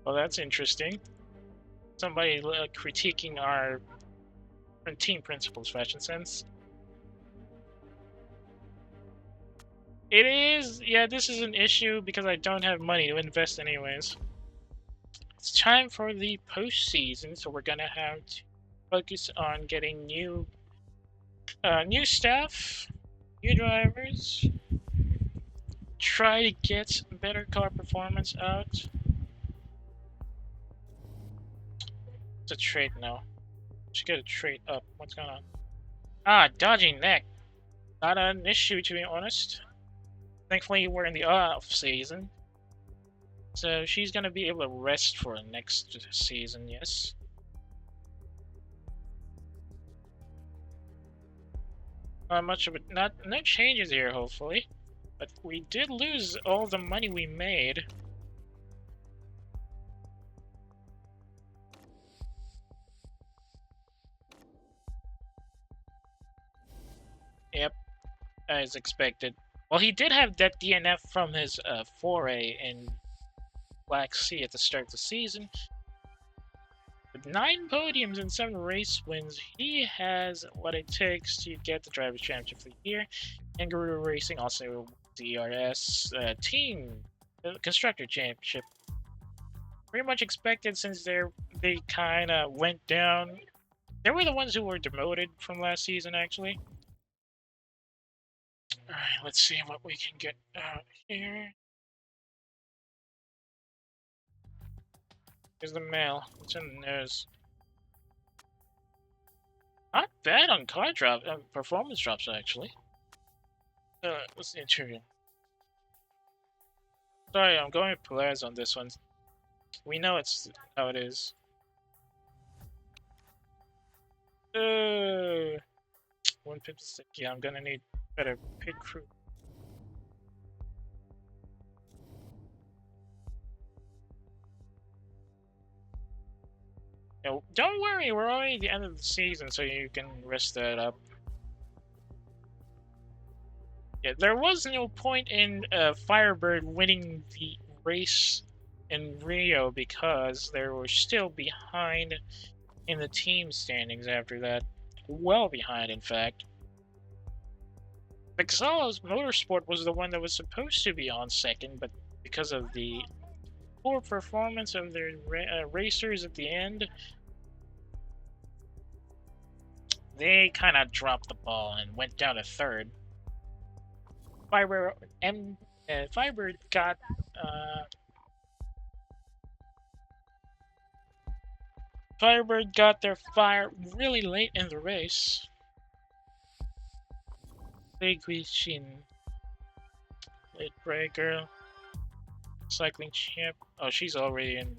Well, that's interesting. Somebody critiquing our team principles, fashion sense. It is, yeah, this is an issue because I don't have money to invest anyways. It's time for the postseason, so we're gonna have to focus on getting new staff, new drivers, try to get better car performance out. It's a trait now. Should get a trait up. What's going on? Dodging neck. Not an issue, to be honest. Thankfully, we're in the off season, so she's gonna be able to rest for next season. Yes. Not much of it. No changes here, hopefully. But we did lose all the money we made. Yep, as expected. Well, he did have that DNF from his foray in Black Sea at the start of the season. With 9 podiums and 7 race wins, he has what it takes to get the Drivers' Championship for the year. And Guru Racing also DRS Team Constructor Championship. Pretty much expected since they kind of went down. They were the ones who were demoted from last season, actually. Alright, let's see what we can get out here. Here's the mail. What's in the news? Not bad on car drop, performance drops, actually. What's the interview? Sorry, I'm going with Polaris on this one. We know it's how it is. 156. Yeah, I'm gonna need better pit crew. No, don't worry, we're already at the end of the season, so you can rest that up. Yeah, there was no point in Firebird winning the race in Rio because they were still behind in the team standings after that. Well behind, in fact. Vexala's Motorsport was the one that was supposed to be on second, but because of the poor performance of their racers at the end, they kind of dropped the ball and went down to third. Firebird got Firebird got their fire really late in the race. Big Shin, late breaker, cycling champ. Oh, she's already in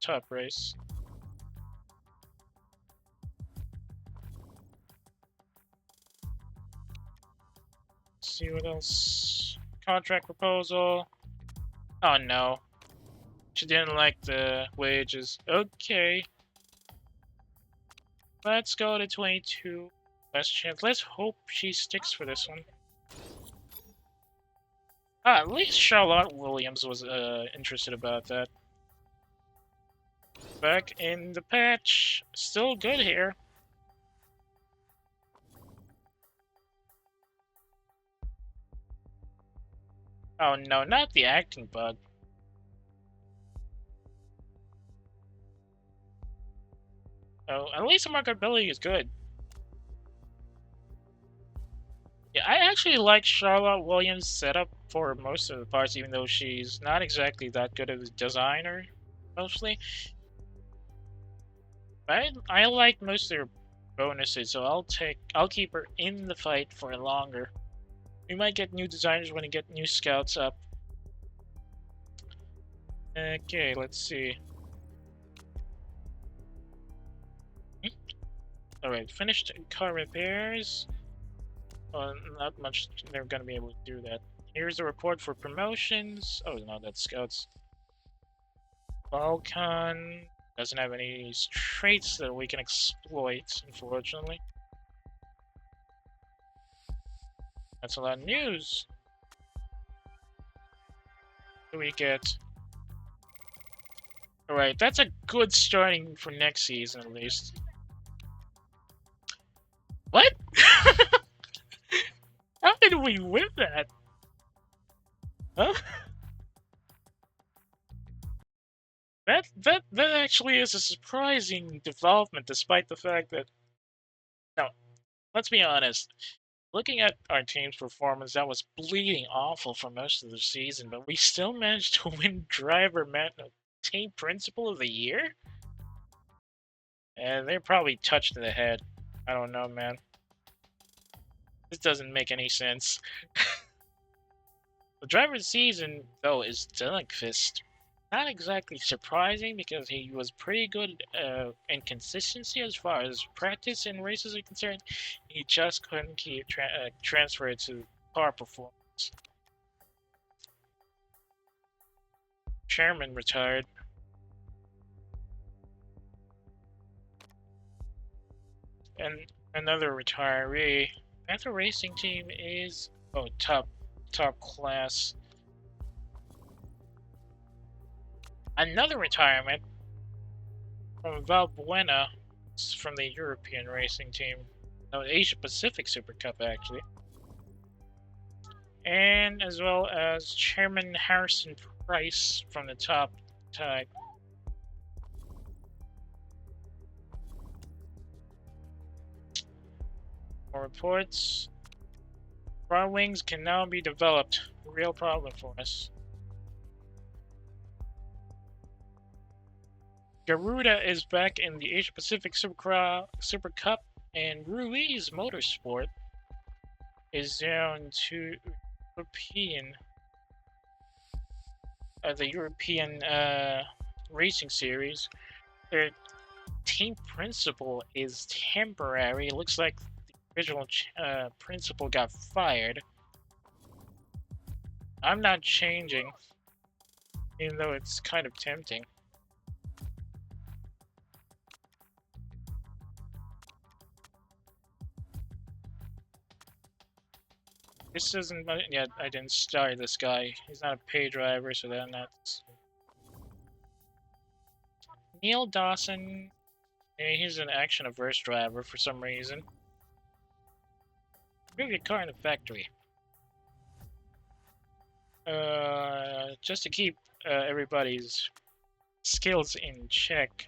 top race. Let's see what else. Contract proposal. Oh no. She didn't like the wages. Okay. Let's go to 22. Best chance. Let's hope she sticks for this one. Ah, at least Charlotte Williams was interested about that. Back in the patch. Still good here. Oh no, not the acting bug. Oh, at least the marketability is good. Yeah, I actually like Charlotte Williams' setup for most of the parts, even though she's not exactly that good of a designer, mostly. I like most of her bonuses, so I'll keep her in the fight for longer. We might get new designers when we get new scouts up. Okay, let's see. Alright, finished car repairs. Well, not much they're gonna be able to do that. Here's a report for promotions. Oh no, that's scouts. Balkan doesn't have any traits that we can exploit, unfortunately. That's a lot of news. What do we get? Alright, that's a good starting for next season, at least. What? How did we win that? Huh? That actually is a surprising development, despite the fact that... No, let's be honest. Looking at our team's performance, that was bleeding awful for most of the season, but we still managed to win Team Principal of the Year? And they're probably touched to the head. I don't know, man. This doesn't make any sense. The driver of the season, though, is Dylanqvist. Not exactly surprising because he was pretty good in consistency as far as practice and races are concerned. He just couldn't keep transfer it to car performance. Chairman retired. And another retiree. Panther Racing Team is top class. Another retirement from Valbuena from the European Racing Team. No, Asia Pacific Super Cup, actually. And as well as Chairman Harrison Price from the top type. More reports. Front wings can now be developed. Real problem for us. Garuda is back in the Asia Pacific Super Cup, and Ruiz Motorsport is down to European. the European racing series, their team principal is temporary. It looks like the original principal got fired. I'm not changing, even though it's kind of tempting. This isn't. Yeah, I didn't start this guy. He's not a pay driver, so then that's. Neil Dawson. Yeah, he's an action averse driver for some reason. Move your car in the factory. Just to keep everybody's skills in check.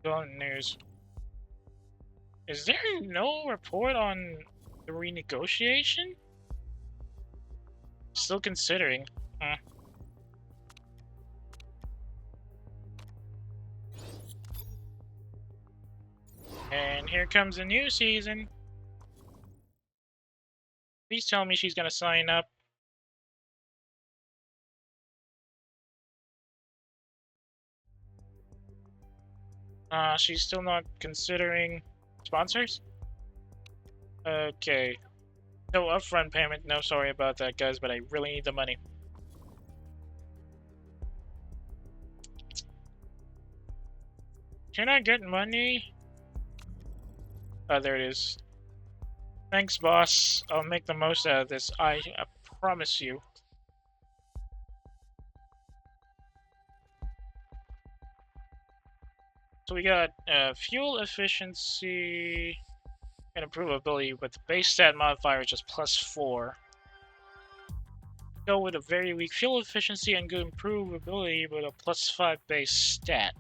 On news. Is there no report on the renegotiation? Still considering. And here comes a new season. Please tell me she's gonna sign up. She's still not considering sponsors? Okay. No upfront payment. No, sorry about that, guys, but I really need the money. Can I get money? Oh, there it is. Thanks, boss. I'll make the most out of this. I promise you. So we got fuel efficiency and improvability with the base stat modifier, which is +4. Go with a very weak fuel efficiency and good improvability with a +5 base stat.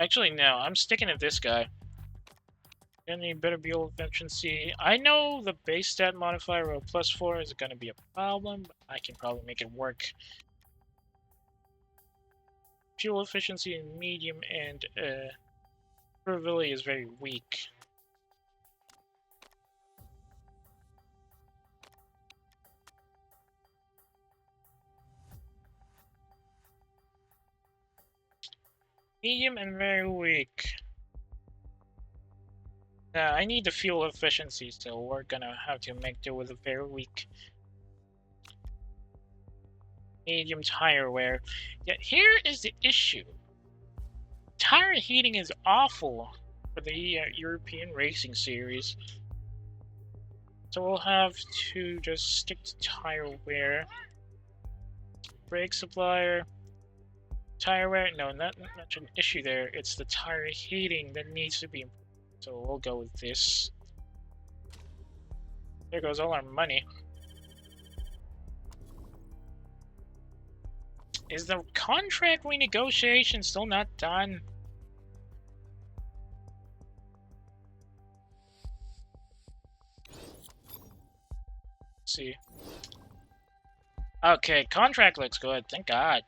Actually, no, I'm sticking with this guy. Any better fuel efficiency? I know the base stat modifier of +4 is going to be a problem, but I can probably make it work. Fuel efficiency in medium and improvability is very weak. Medium and very weak. I need the fuel efficiency, so we're gonna have to make do with a very weak medium tire wear. Yet here is the issue. Tire heating is awful for the European Racing Series. So we'll have to just stick to tire wear. Brake supplier. Tire wear, no, not much an issue there. It's the tire heating that needs to be improved. So we'll go with this. There goes all our money. Is the contract renegotiation still not done? Let's see. Okay, contract looks good, thank God.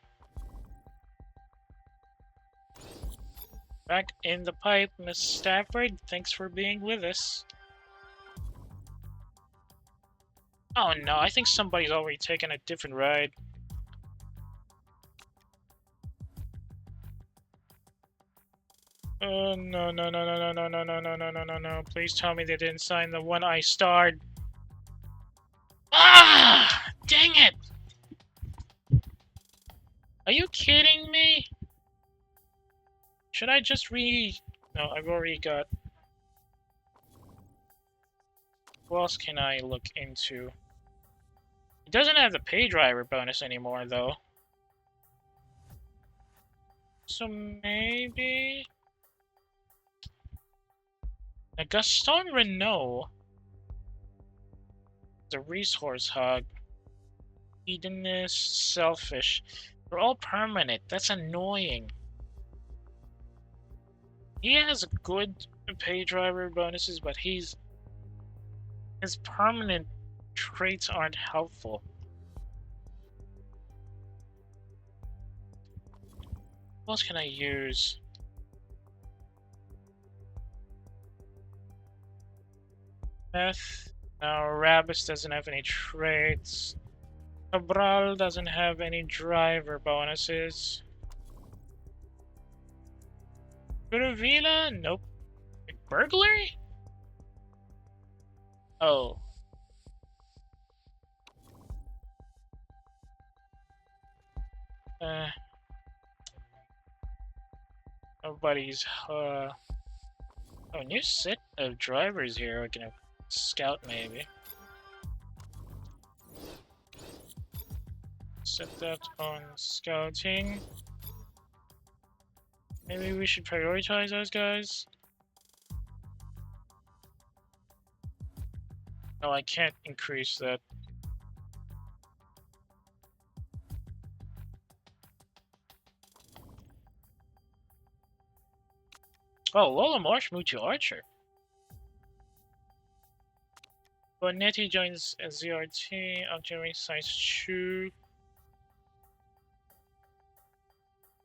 Back in the pipe, Miss Stafford. Thanks for being with us. Oh no, I think somebody's already taken a different ride. Oh no no no no no no no no no no no no no! Please tell me they didn't sign the one I starred. Ah! Dang it! Are you kidding me? Should I just No, I've already got... What else can I look into? It doesn't have the pay driver bonus anymore, though. So maybe... Now, Gaston Renault... The resource hog. Hedonist, selfish. They're all permanent. That's annoying. He has good pay driver bonuses, but his permanent traits aren't helpful. What else can I use? Meth. Now Rabus doesn't have any traits. Cabral doesn't have any driver bonuses. Kuruvila? Nope. Burglary? Oh. Nobody's, Oh, new set of drivers here. We can scout, maybe. Set that on scouting. Maybe we should prioritize those guys. No, I can't increase that. Oh, Lola Marsh moved to Archer. Bonetti joins ZRT, auxiliary size 2.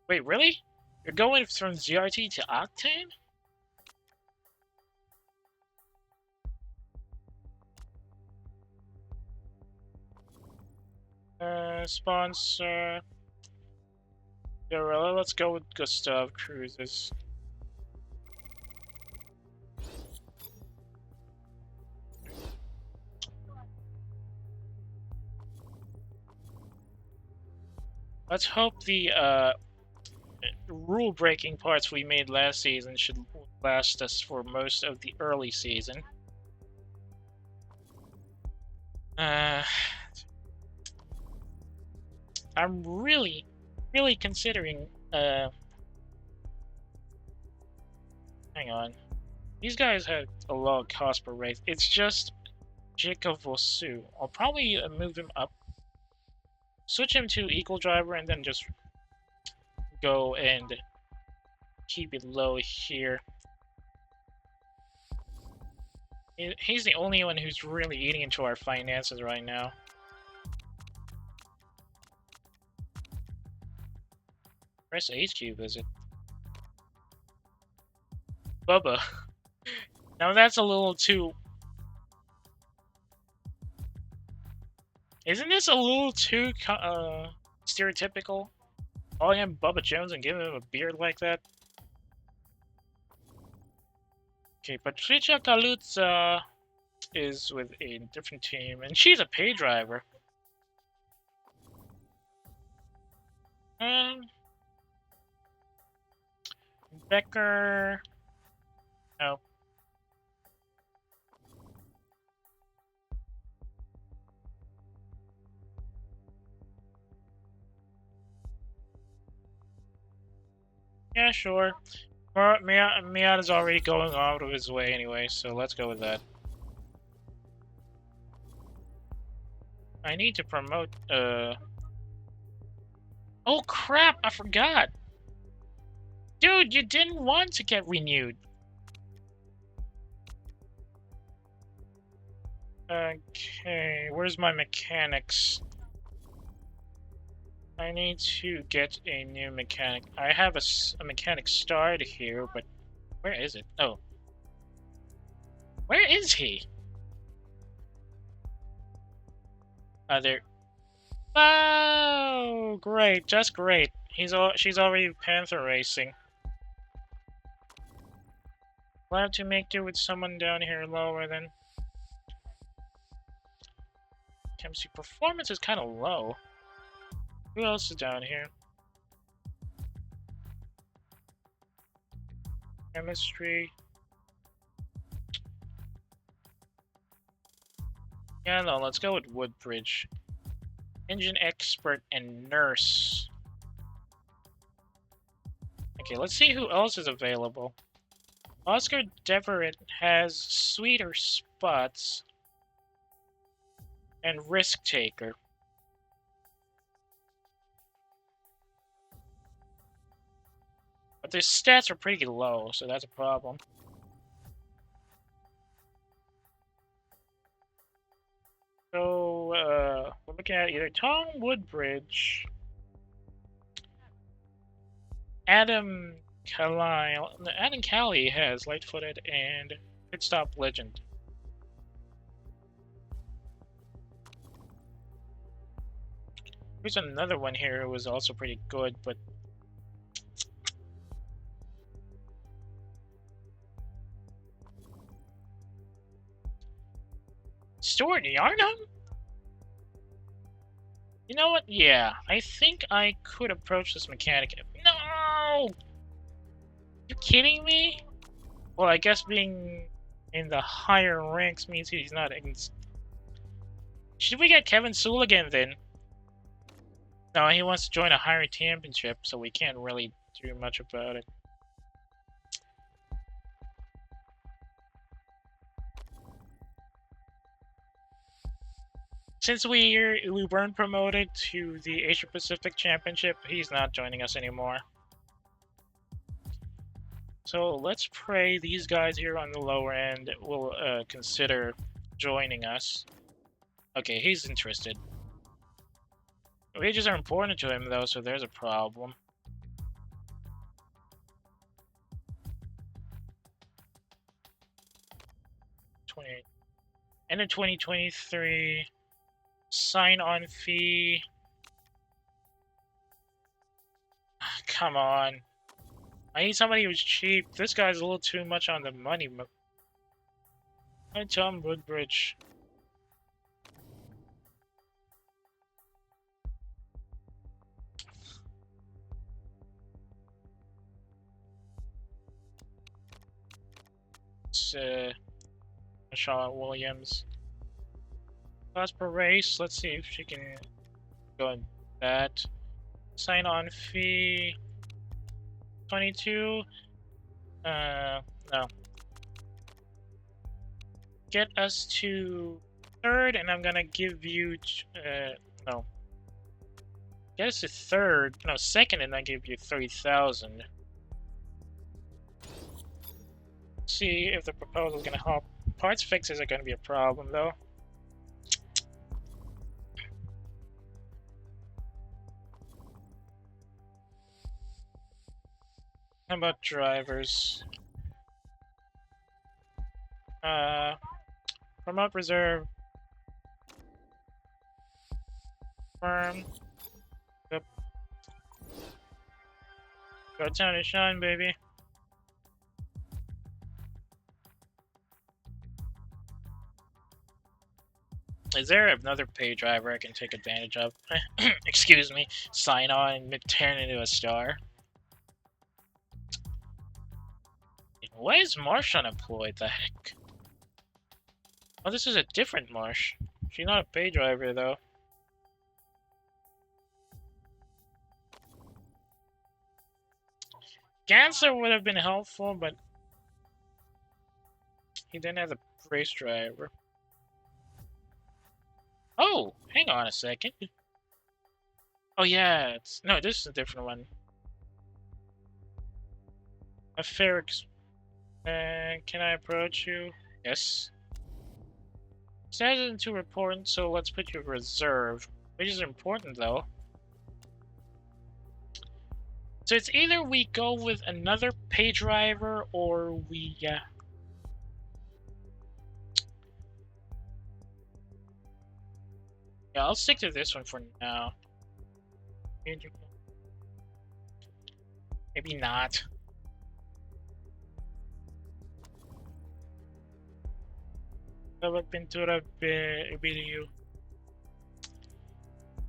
Wait, really? You're going from ZRT to Octane? Sponsor. Gorilla, let's go with Gustav Cruises. Let's hope the rule-breaking parts we made last season should last us for most of the early season. I'm really considering, hang on. These guys have a low cost per race. It's just Jacob Vosu. I'll probably move him up. Switch him to equal driver and then just go and keep it low here. He's the only one who's really eating into our finances right now. Where's HQ visit? Bubba. Now that's a little too... Isn't this a little too stereotypical? Oh, yeah, Bubba Jones and give him a beard like that? Okay, Patricia Kalutza is with a different team, and she's a pay driver. Becker... No. Yeah, sure. Miata's already going out of his way anyway, so let's go with that. I need to promote, Oh crap, I forgot! Dude, you didn't want to get renewed! Okay, where's my mechanics? I need to get a new mechanic. I have a mechanic starred here, but where is it? Oh. Where is he? There. Oh, great, just great. She's already Panther racing. We'll have to make do with someone down here lower then. Chemistry performance is kind of low. Who else is down here? Chemistry. Yeah, no, let's go with Woodbridge. Engine expert and nurse. Okay, let's see who else is available. Oscar Deverett has sweeter spots and risk taker. But their stats are pretty low, so that's a problem. So, we're looking at either Tom Woodbridge, Adam Callie has light-footed and pit stop legend. There's another one here who was also pretty good, but Stuart Yarnum? You know what? Yeah, I think I could approach this mechanic. No! You kidding me? Well, I guess being in the higher ranks means he's not. Should we get Kevin Sewell again then? No, he wants to join a higher championship, so we can't really do much about it. Since we weren't promoted to the Asia Pacific Championship, he's not joining us anymore. So let's pray these guys here on the lower end will consider joining us. Okay, he's interested. Wages are important to him though, so there's a problem. 28. End of 2023. Sign-on fee. Come on. I need somebody who's cheap. This guy's a little too much on the money. Hi, Tom Woodbridge. It's Charlotte Williams. Cost per race. Let's see if she can go on that. Sign-on fee. 22. No. Get us to third, and I'm gonna give you. No. Get us to third. No, second, and I give you 30,000. See if the proposal's gonna help. Parts fixes are gonna be a problem, though. How about drivers? Promote reserve. Firm. Yep. Go time to shine, baby. Is there another pay driver I can take advantage of? Excuse me. Sign on and turn into a star. Why is Marsh unemployed? The heck? Oh, this is a different Marsh. She's not a pay driver, though. Gansler would have been helpful, but he didn't have a race driver. Oh, hang on a second. Oh yeah, no, this is a different one. A fair. Can I approach you? Yes. Status isn't too important, so let's put you reserve. Which is important though. So it's either we go with another pay driver or we. Yeah, I'll stick to this one for now. Maybe not. Pintura video.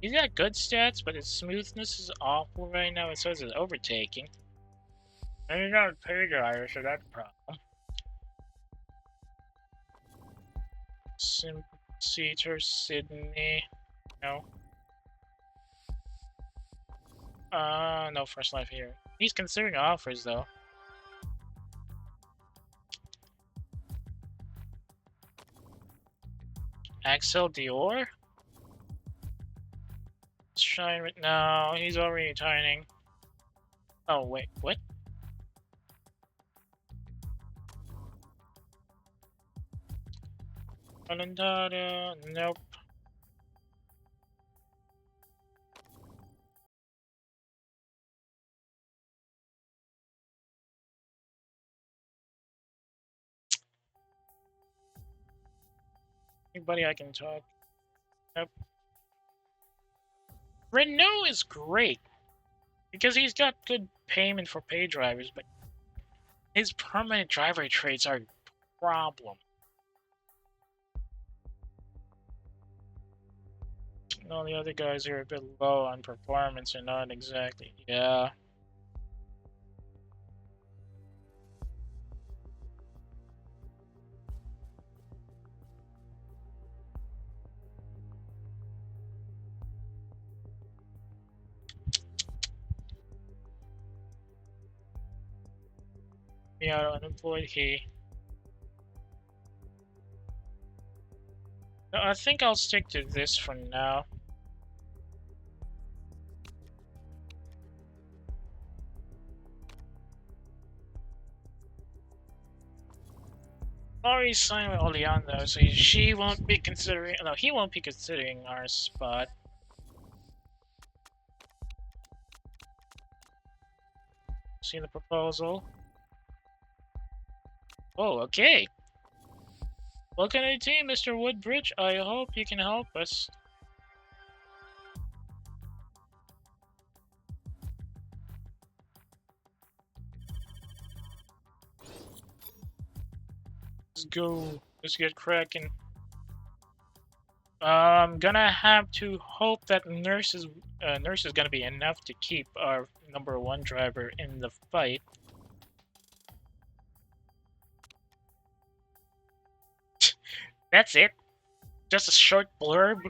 He's got good stats, but his smoothness is awful right now, and so is his overtaking. And he's not a pay driver, so that's a problem. Cedar, Sydney. No. No first life here. He's considering offers, though. Axel Dior? Shine right now. He's already retiring. Oh, wait, what? Alandada, nope. Anybody I can talk? Nope. Renault is great because he's got good payment for pay drivers, but his permanent driver traits are a problem. And all the other guys are a bit low on performance and not exactly. Yeah. Yeah, unemployed he. No, I think I'll stick to this for now. Already signed with Olean though, so she won't be considering. No, he won't be considering our spot. See the proposal. Oh, okay. Welcome to the team, Mr. Woodbridge. I hope you can help us. Let's go. Let's get cracking. I'm gonna have to hope that nurse is gonna be enough to keep our #1 driver in the fight. That's it. Just a short blurb.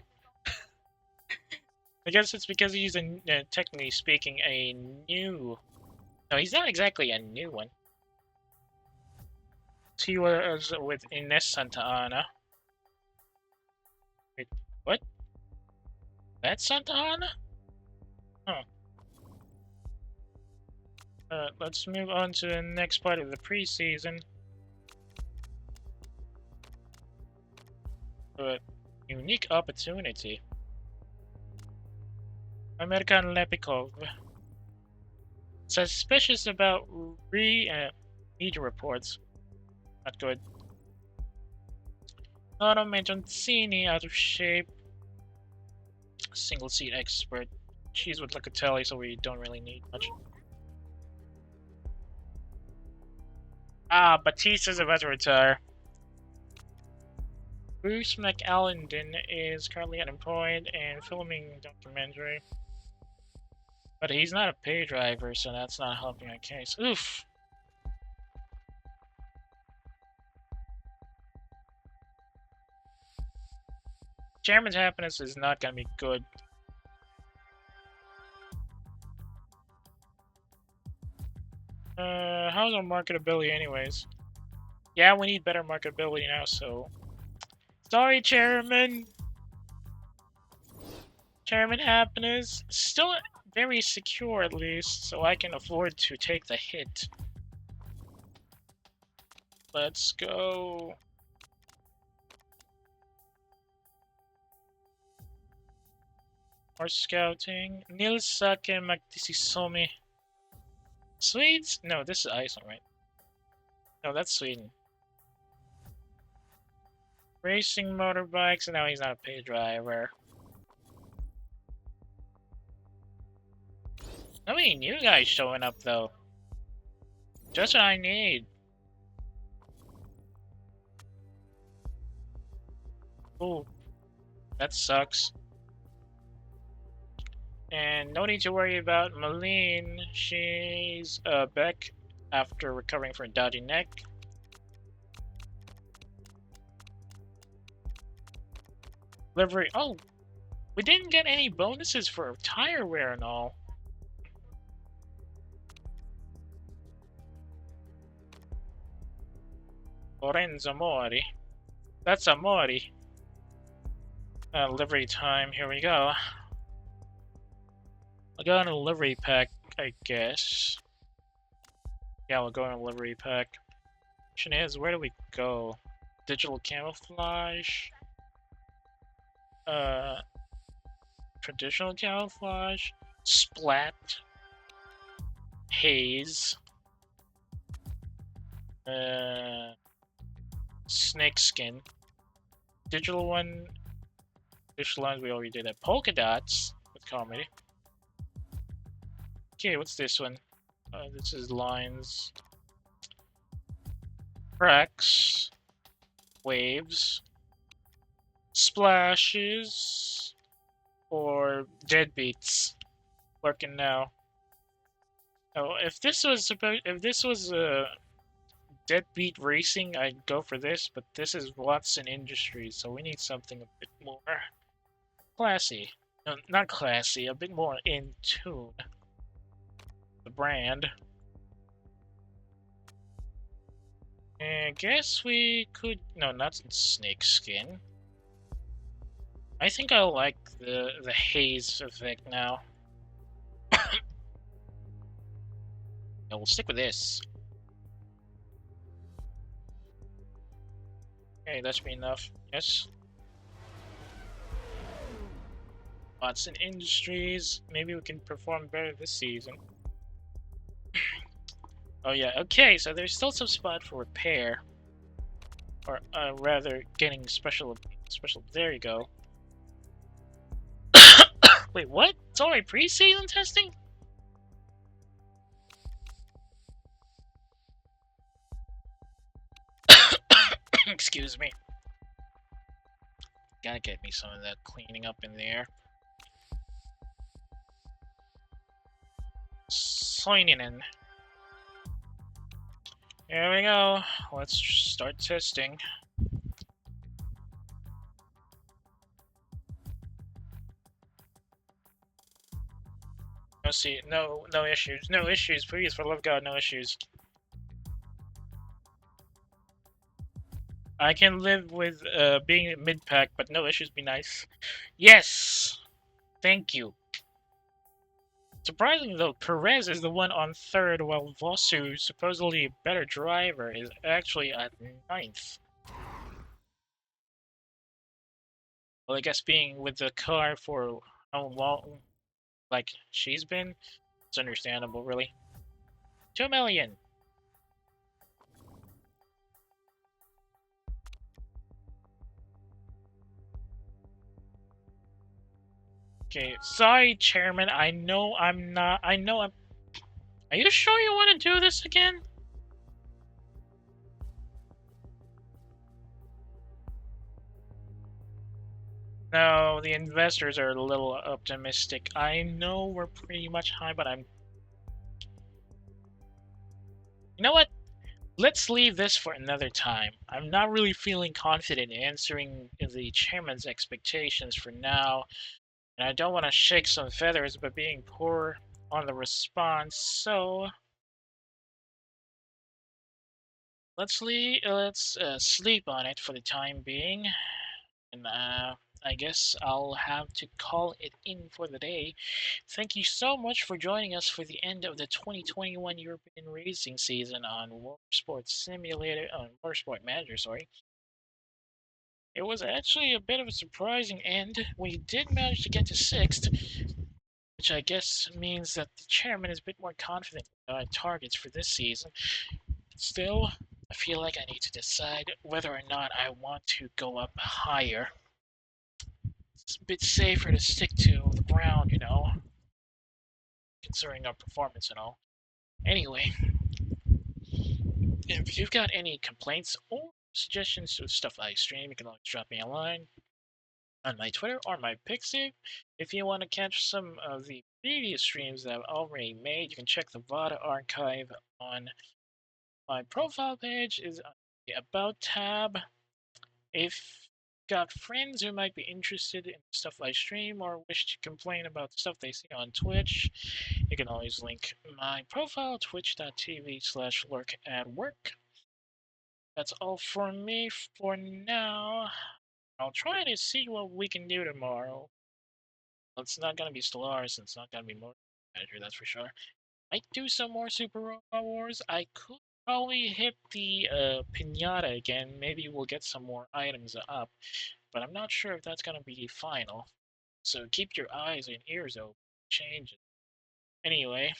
I guess it's because he's technically speaking a new. No, he's not exactly a new one. He was with Ines Santa Ana. Wait, what? That's Santa Ana? Huh. Let's move on to the next part of the preseason. Unique opportunity. American Lepikov. Suspicious about media reports. Not good. Otto Mentoncini out of shape. Single seat expert. She's with Locatelli, so we don't really need much. Ah, Batista's about to retire. Bruce McAllendon is currently unemployed and filming documentary. But he's not a pay driver, so that's not helping our case. Oof! Chairman's happiness is not gonna be good. How's our marketability anyways? Yeah, we need better marketability now, so... Sorry, Chairman! Chairman happiness. Still very secure at least, so I can afford to take the hit. Let's go. More scouting. Nilsake Magdisisomi. Swedes? No, this is Iceland, right? No, that's Sweden. Racing motorbikes, and now he's not a pay driver. How many new guys showing up, though? Just what I need. Ooh, that sucks. And no need to worry about Malene. She's back after recovering from a dodgy neck. Livery. Oh, we didn't get any bonuses for tire wear and all. Lorenzo Mori. That's a Mori. Livery time. Here we go. I'll go in a livery pack, I guess. Yeah, we'll go in a livery pack. Question is, where do we go? Digital camouflage? Traditional camouflage? Splat? Haze? Snake skin? Digital one? Digital ones we already did that. Polka dots? with comedy. Okay, what's this one? This is lines, cracks, waves, splashes, or deadbeats. Working now. Oh, if this was deadbeat racing, I'd go for this, but this is Watson Industries, so we need something a bit more classy. No, not classy, a bit more in tune. The brand. I guess we could. No, not snakeskin. I think I like the haze effect now. No, we'll stick with this. Okay, that should be enough. Yes. Watson Industries. Maybe we can perform better this season. Oh yeah. Okay, so there's still some spot for repair, or rather, getting special. There you go. Wait, what? It's already pre-season testing? Excuse me. Gotta get me some of that cleaning up in there. Signing in. Here we go. Let's start testing. No issues. No issues, please, for the love of God, no issues. I can live with being mid-pack, but no issues be nice. Yes! Thank you. Surprisingly though, Perez is the one on third, while Vosu, supposedly a better driver, is actually at ninth. Well, I guess being with the car for how long, like she's been, it's understandable, really. 2 million! Okay, sorry, Chairman, I know I'm not, I know I'm... Are you sure you want to do this again? No, the investors are a little optimistic. I know we're pretty much high, but I'm... You know what? Let's leave this for another time. I'm not really feeling confident in answering the chairman's expectations for now, and I don't want to shake some feathers by being poor on the response, so... Let's sleep on it for the time being, and I guess I'll have to call it in for the day. Thank you so much for joining us for the end of the 2021 European racing season on Motorsport Manager, sorry. It was actually a bit of a surprising end. We did manage to get to 6th, which I guess means that the chairman is a bit more confident in our targets for this season. Still, I feel like I need to decide whether or not I want to go up higher. It's a bit safer to stick to the ground, considering our performance and all. Anyway, if you've got any complaints or suggestions to stuff I stream, you can always drop me a line on my Twitter or my Pixiv. If you want to catch some of the previous streams that I've already made, you can check the VOD archive on my profile page is on the About tab. If you've got friends who might be interested in stuff I stream or wish to complain about the stuff they see on Twitch, you can always link my profile, twitch.tv/lurkatwork. That's all for me for now. I'll try to see what we can do tomorrow. It's not gonna be Stellaris, and it's not gonna be Motorsport Manager, that's for sure. Might do some more Super Robot Wars. I could probably hit the Pinata again. Maybe we'll get some more items up, but I'm not sure if that's gonna be final. So keep your eyes and ears open. Change it. Anyway,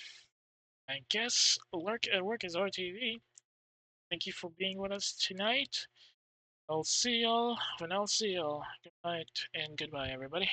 I guess Lurk at Work is RTV. Thank you for being with us tonight. I'll see y'all when I'll see y'all. Good night and goodbye, everybody.